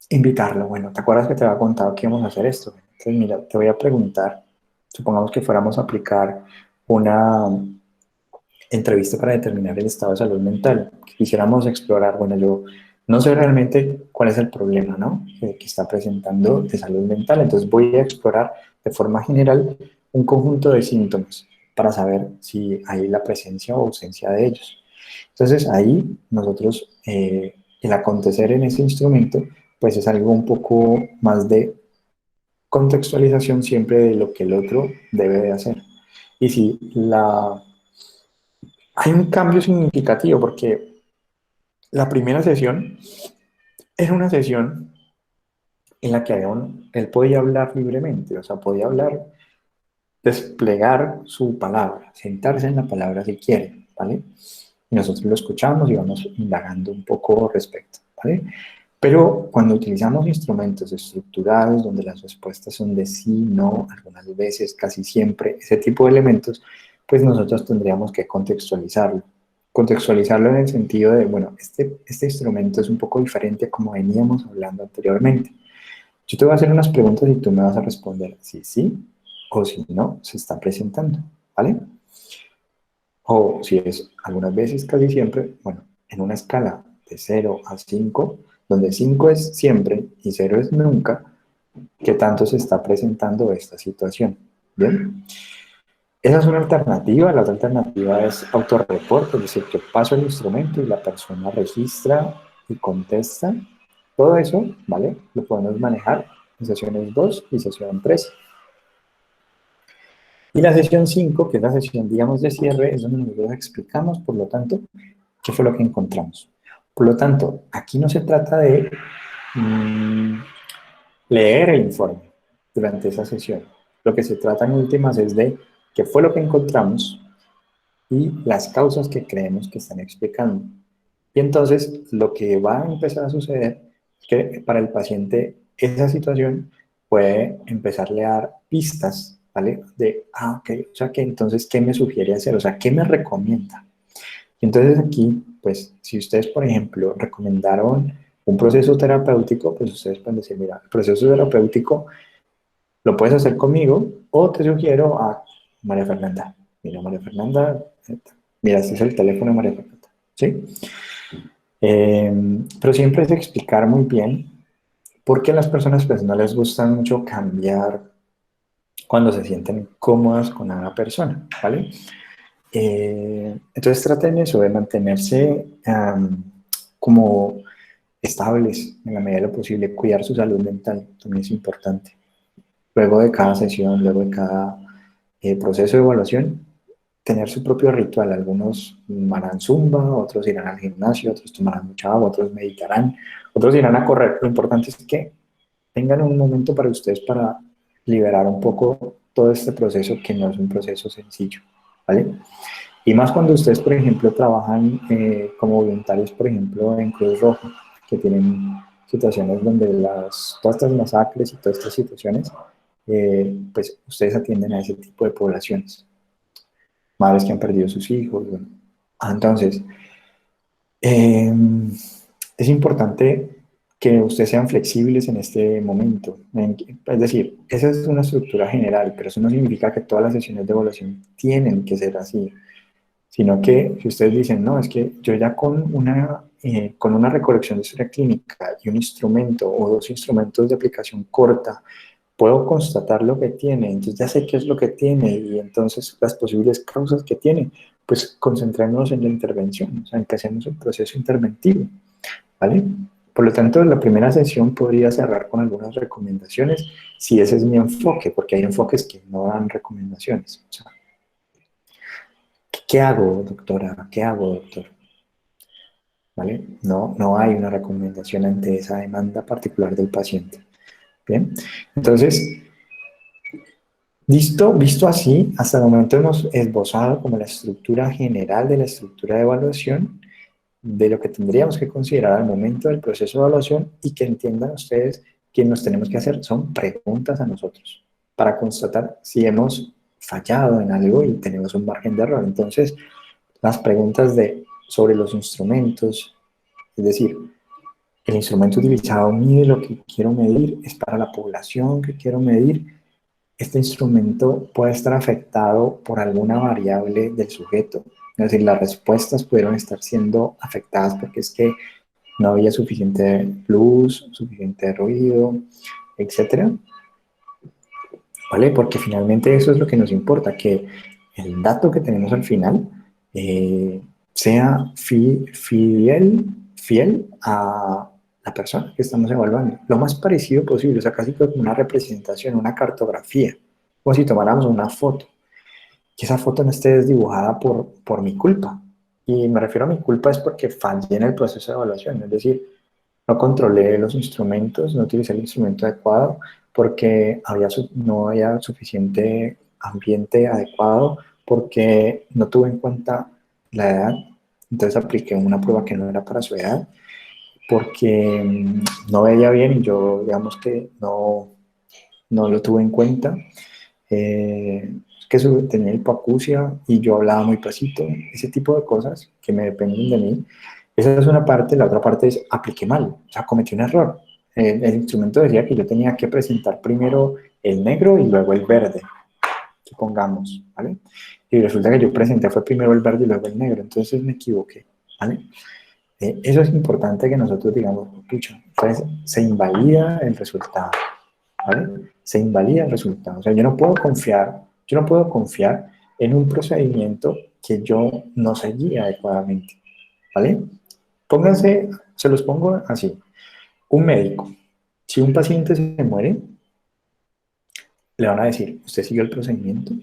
invitarlo. Bueno, ¿te acuerdas que te había contado que íbamos a hacer esto? Entonces, mira, te voy a preguntar, supongamos que fuéramos a aplicar una entrevista para determinar el estado de salud mental. Quisiéramos explorar, bueno, yo no sé realmente cuál es el problema, ¿no? Que está presentando de salud mental, entonces voy a explorar de forma general un conjunto de síntomas para saber si hay la presencia o ausencia de ellos. Entonces ahí nosotros, el acontecer en ese instrumento, pues es algo un poco más de contextualización siempre de lo que el otro debe de hacer. Y si hay un cambio significativo porque la primera sesión era una sesión en la que él podía hablar libremente, o sea, podía hablar, desplegar su palabra, sentarse en la palabra si quiere, ¿vale? Y nosotros lo escuchamos y vamos indagando un poco respecto, ¿vale? Pero cuando utilizamos instrumentos estructurados, donde las respuestas son de sí, no, algunas veces, casi siempre, ese tipo de elementos, pues nosotros tendríamos que contextualizarlo. Contextualizarlo en el sentido de, bueno, este instrumento es un poco diferente a como veníamos hablando anteriormente. Yo te voy a hacer unas preguntas y tú me vas a responder si sí o si no se está presentando, ¿vale? O si es algunas veces, casi siempre, bueno, en una escala de 0 a 5, donde 5 es siempre y 0 es nunca, ¿qué tanto se está presentando esta situación? ¿Bien? Esa es una alternativa. La otra alternativa es autorreporte, es decir, que paso el instrumento y la persona registra y contesta. Todo eso, ¿vale? Lo podemos manejar en sesiones 2 y sesión 3. Y la sesión 5, que es la sesión, digamos, de cierre, es donde nosotros explicamos, por lo tanto, qué fue lo que encontramos. Por lo tanto, aquí no se trata de leer el informe durante esa sesión. Lo que se trata en últimas es de qué fue lo que encontramos y las causas que creemos que están explicando. Y entonces, lo que va a empezar a suceder es que para el paciente esa situación puede empezarle a dar pistas, ¿vale? De, ok, o sea, que entonces, ¿qué me sugiere hacer? O sea, ¿qué me recomienda? Entonces aquí, pues, si ustedes, por ejemplo, recomendaron un proceso terapéutico, pues ustedes pueden decir, mira, el proceso terapéutico lo puedes hacer conmigo o te sugiero a María Fernanda. Mira, María Fernanda, mira, este es el teléfono de María Fernanda, ¿sí? Pero siempre es explicar muy bien por qué a las personas pues, no les gusta mucho cambiar cuando se sienten cómodas con una persona, ¿vale? Entonces traten eso, de mantenerse como estables en la medida de lo posible, cuidar su salud mental también es importante. Luego de cada sesión, luego de cada proceso de evaluación, tener su propio ritual. Algunos harán zumba, otros irán al gimnasio, otros tomarán mucha agua, otros meditarán, otros irán a correr. Lo importante es que tengan un momento para ustedes para liberar un poco todo este proceso que no es un proceso sencillo, ¿vale? Y más cuando ustedes, por ejemplo, trabajan como voluntarios, por ejemplo, en Cruz Roja, que tienen situaciones donde todas estas masacres y todas estas situaciones, pues ustedes atienden a ese tipo de poblaciones. Madres que han perdido sus hijos. Bueno. Entonces, es importante que ustedes sean flexibles en este momento. Es decir, esa es una estructura general, pero eso no significa que todas las sesiones de evaluación tienen que ser así, sino que si ustedes dicen, no, es que yo ya con una recolección de historia clínica y un instrumento o dos instrumentos de aplicación corta, puedo constatar lo que tiene, entonces ya sé qué es lo que tiene y entonces las posibles causas que tiene, pues concentrémonos en la intervención, o sea, empecemos el proceso interventivo, ¿vale? Por lo tanto, la primera sesión podría cerrar con algunas recomendaciones si ese es mi enfoque, porque hay enfoques que no dan recomendaciones. O sea, ¿qué hago, doctora? ¿Qué hago, doctor? ¿Vale? No hay una recomendación ante esa demanda particular del paciente. Bien, entonces, visto así, hasta el momento hemos esbozado como la estructura general de la estructura de evaluación, de lo que tendríamos que considerar al momento del proceso de evaluación y que entiendan ustedes que nos tenemos que hacer son preguntas a nosotros para constatar si hemos fallado en algo y tenemos un margen de error. Entonces, las preguntas sobre los instrumentos, es decir, el instrumento utilizado mide lo que quiero medir, es para la población que quiero medir. Este instrumento puede estar afectado por alguna variable del sujeto. Es decir, las respuestas pudieron estar siendo afectadas porque es que no había suficiente luz, suficiente ruido, etcétera. ¿Vale? Porque finalmente eso es lo que nos importa, que el dato que tenemos al final sea fiel a la persona que estamos evaluando. Lo más parecido posible, o sea, casi como una representación, una cartografía, como si tomáramos una foto, que esa foto no esté desdibujada por mi culpa. Y me refiero a mi culpa es porque fallé en el proceso de evaluación, es decir, no controlé los instrumentos, no utilicé el instrumento adecuado porque no había suficiente ambiente adecuado, porque no tuve en cuenta la edad, entonces apliqué una prueba que no era para su edad, porque no veía bien y yo digamos que no lo tuve en cuenta, que tenía hipoacusia y yo hablaba muy pasito, ese tipo de cosas que me dependen de mí. Esa es una parte, la otra parte es apliqué mal, o sea, cometí un error. El instrumento decía que yo tenía que presentar primero el negro y luego el verde, supongamos, ¿vale? Y resulta que yo presenté fue primero el verde y luego el negro, entonces me equivoqué, ¿vale? Eso es importante que nosotros digamos, pucha, entonces se invalida el resultado, ¿vale? Se invalida el resultado. O sea, yo no puedo confiar en un procedimiento que yo no seguí adecuadamente, ¿vale? Pónganse, se los pongo así. Un médico, si un paciente se muere, le van a decir, ¿usted siguió el procedimiento?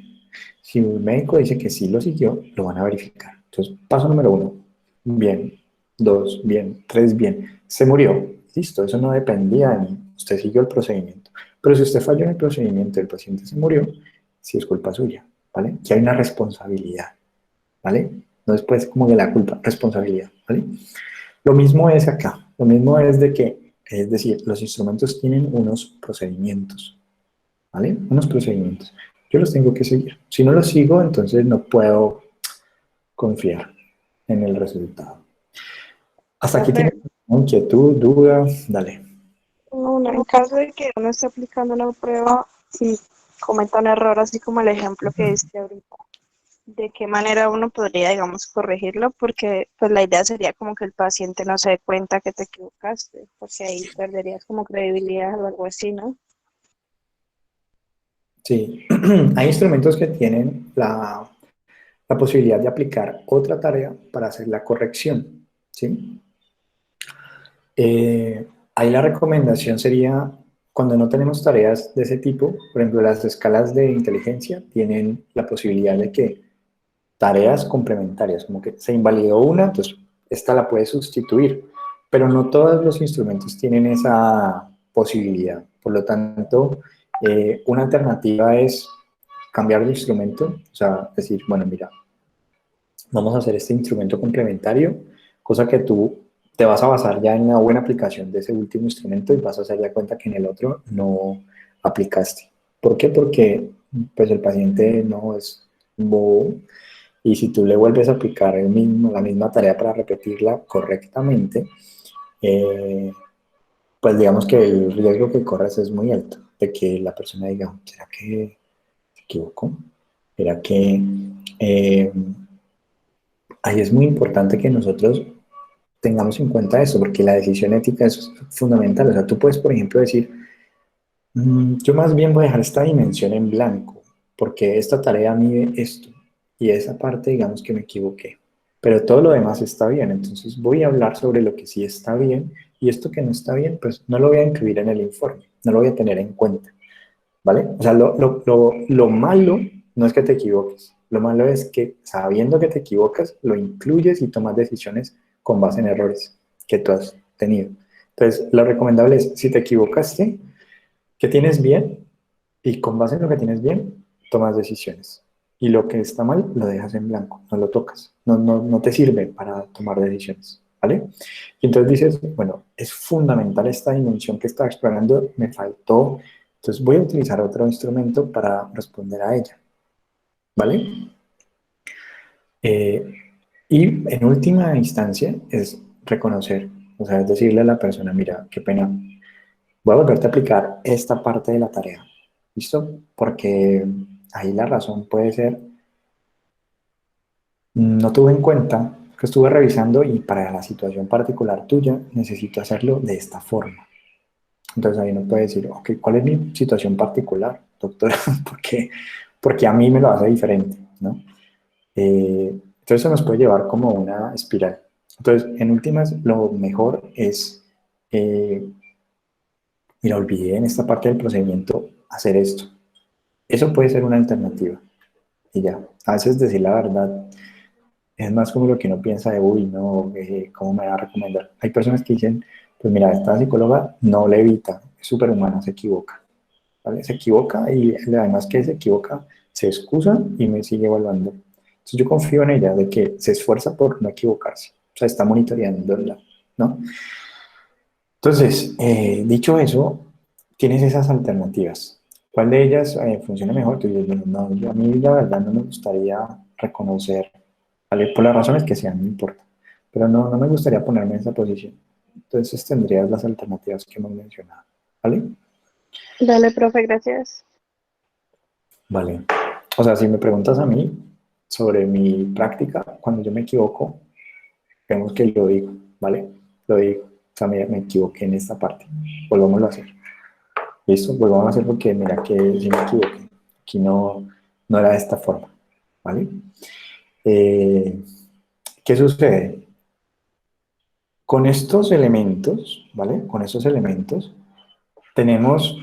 Si un médico dice que sí lo siguió, lo van a verificar. Entonces, paso número 1, bien. 2, bien. 3, bien. Se murió. Listo, eso no dependía de mí. Usted siguió el procedimiento. Pero si usted falló en el procedimiento y el paciente se murió, sí es culpa suya, ¿vale? Que hay una responsabilidad, ¿vale? No es pues como de la culpa, responsabilidad, ¿vale? Lo mismo es acá. Lo mismo es es decir, los instrumentos tienen unos procedimientos, ¿vale? Unos procedimientos. Yo los tengo que seguir. Si no los sigo, entonces no puedo confiar en el resultado. Hasta aquí Profe, tiene inquietud, duda, dale. uno, en caso de que uno esté aplicando una prueba y cometa un error, así como el ejemplo que diste ahorita, ¿de qué manera uno podría, digamos, corregirlo? Porque pues la idea sería como que el paciente no se dé cuenta que te equivocaste, porque ahí perderías como credibilidad o algo así, ¿no? Sí, hay instrumentos que tienen la posibilidad de aplicar otra tarea para hacer la corrección, ¿sí? Ahí la recomendación sería, cuando no tenemos tareas de ese tipo, por ejemplo, las escalas de inteligencia tienen la posibilidad de que tareas complementarias, como que se invalidó una, entonces esta la puede sustituir, pero no todos los instrumentos tienen esa posibilidad. Por lo tanto, una alternativa es cambiar de instrumento, o sea, decir, bueno, mira, vamos a hacer este instrumento complementario, cosa que tú te vas a basar ya en la buena aplicación de ese último instrumento y vas a hacer de cuenta que en el otro no aplicaste. ¿Por qué? Porque pues el paciente no es bobo y si tú le vuelves a aplicar la misma tarea para repetirla correctamente, eh, pues digamos que el riesgo que corres es muy alto de que la persona diga, ¿será que se equivocó? ¿Será que eh, ahí es muy importante que nosotros tengamos en cuenta eso, porque la decisión ética es fundamental? O sea, tú puedes, por ejemplo, decir, yo más bien voy a dejar esta dimensión en blanco, porque esta tarea mide esto, y esa parte, digamos que me equivoqué, pero todo lo demás está bien, entonces voy a hablar sobre lo que sí está bien, y esto que no está bien, pues no lo voy a incluir en el informe, no lo voy a tener en cuenta, ¿vale? O sea, lo malo no es que te equivoques, lo malo es que sabiendo que te equivocas, lo incluyes y tomas decisiones con base en errores que tú has tenido. Entonces, lo recomendable es, si te equivocaste, que tienes bien y con base en lo que tienes bien, tomas decisiones. Y lo que está mal, lo dejas en blanco, no lo tocas, no te sirve para tomar decisiones, ¿vale? Y entonces dices, bueno, es fundamental esta dimensión que estaba explorando, me faltó, entonces voy a utilizar otro instrumento para responder a ella, ¿vale? Eh, y en última instancia es reconocer, o sea, es decirle a la persona, mira, qué pena, voy a volverte a aplicar esta parte de la tarea. ¿Listo? Porque ahí la razón puede ser, no tuve en cuenta que estuve revisando y para la situación particular tuya necesito hacerlo de esta forma. Entonces ahí uno puede decir, ok, ¿cuál es mi situación particular, doctora? Porque a mí me lo hace diferente, ¿no? Entonces eso nos puede llevar como una espiral. Entonces, en últimas, lo mejor es mira, olvidé en esta parte del procedimiento hacer esto. Eso puede ser una alternativa. Y ya, a veces decir la verdad es más como lo que uno piensa de, uy, no, ¿cómo me va a recomendar? Hay personas que dicen, pues mira, esta psicóloga no le evita, es súper humana, se equivoca. ¿Vale? Se equivoca y además que se equivoca, se excusa y me sigue evaluando. Entonces yo confío en ella de que se esfuerza por no equivocarse. O sea, está monitoreando, ¿no? Entonces, dicho eso, tienes esas alternativas. ¿Cuál de ellas funciona mejor? Tú dices, bueno, no, a mí la verdad no me gustaría reconocer, ¿vale? Por las razones que sean, no importa, pero no me gustaría ponerme en esa posición. Entonces tendrías las alternativas que hemos mencionado, ¿vale? Dale, profe, gracias. Vale. O sea, si me preguntas a mí sobre mi práctica, cuando yo me equivoco, vemos que lo digo, ¿vale? Lo digo. O sea, me equivoqué en esta parte. Volvámoslo a hacer. Listo, pues vamos a hacer porque mira que si me equivoqué, aquí no era de esta forma, ¿vale? Eh, ¿Qué sucede? Con estos elementos, ¿vale? Con estos elementos tenemos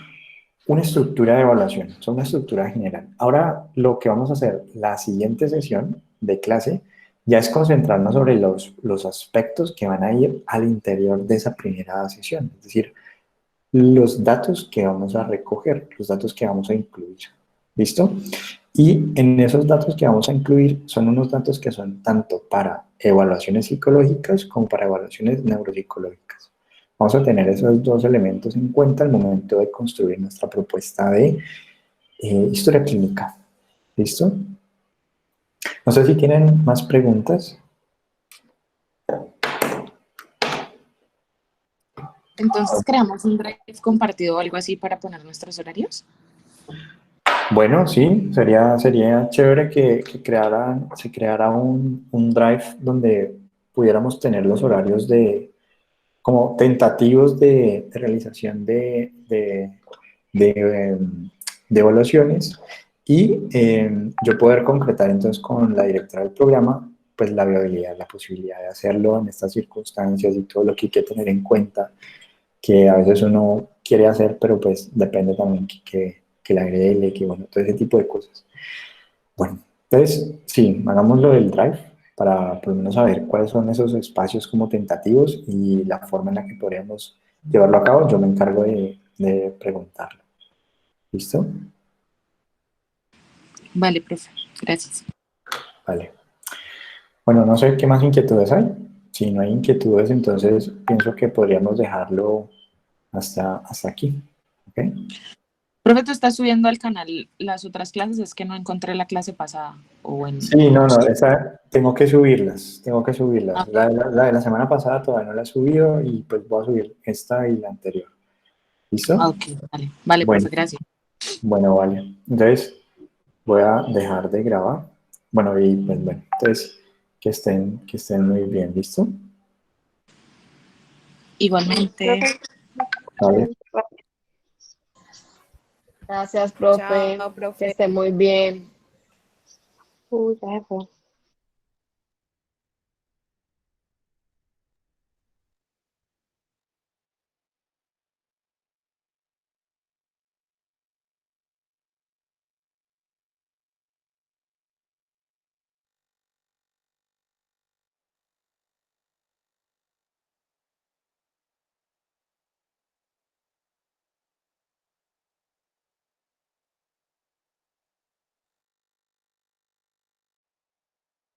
una estructura de evaluación, es una estructura general. Ahora lo que vamos a hacer, la siguiente sesión de clase, ya es concentrarnos sobre los aspectos que van a ir al interior de esa primera sesión, es decir, los datos que vamos a recoger, los datos que vamos a incluir. ¿Listo? Y en esos datos que vamos a incluir son unos datos que son tanto para evaluaciones psicológicas como para evaluaciones neuropsicológicas. Vamos a tener esos dos elementos en cuenta al momento de construir nuestra propuesta de historia clínica. ¿Listo? No sé si tienen más preguntas. Entonces creamos un drive compartido o algo así para poner nuestros horarios. Bueno, sí, sería chévere que se creara un drive donde pudiéramos tener los horarios como tentativos de realización de evaluaciones y yo poder concretar entonces con la directora del programa pues la viabilidad, la posibilidad de hacerlo en estas circunstancias y todo lo que hay que tener en cuenta que a veces uno quiere hacer, pero pues depende también que le agregue, que bueno, todo ese tipo de cosas. Bueno, entonces sí, hagamos lo del Drive para por lo menos saber cuáles son esos espacios como tentativos y la forma en la que podríamos llevarlo a cabo. Yo me encargo de preguntarlo. ¿Listo? Vale, profe. Gracias. Vale. Bueno, no sé qué más inquietudes hay. Si no hay inquietudes, entonces pienso que podríamos dejarlo hasta aquí. ¿Ok? Profe, ¿tú estás subiendo al canal las otras clases? Es que no encontré la clase pasada. O en... Sí, no, tengo que subirlas, Ah, La de la semana pasada todavía no la he subido y pues voy a subir esta y la anterior. ¿Listo? ok, vale. Vale, Bueno, profe, gracias. bueno, vale. Entonces voy a dejar de grabar. Bueno, y pues bueno, entonces que estén muy bien, ¿listo? Igualmente. Profe, Vale. Gracias, profe. Chao, Que profe. esté muy bien. ya se fue.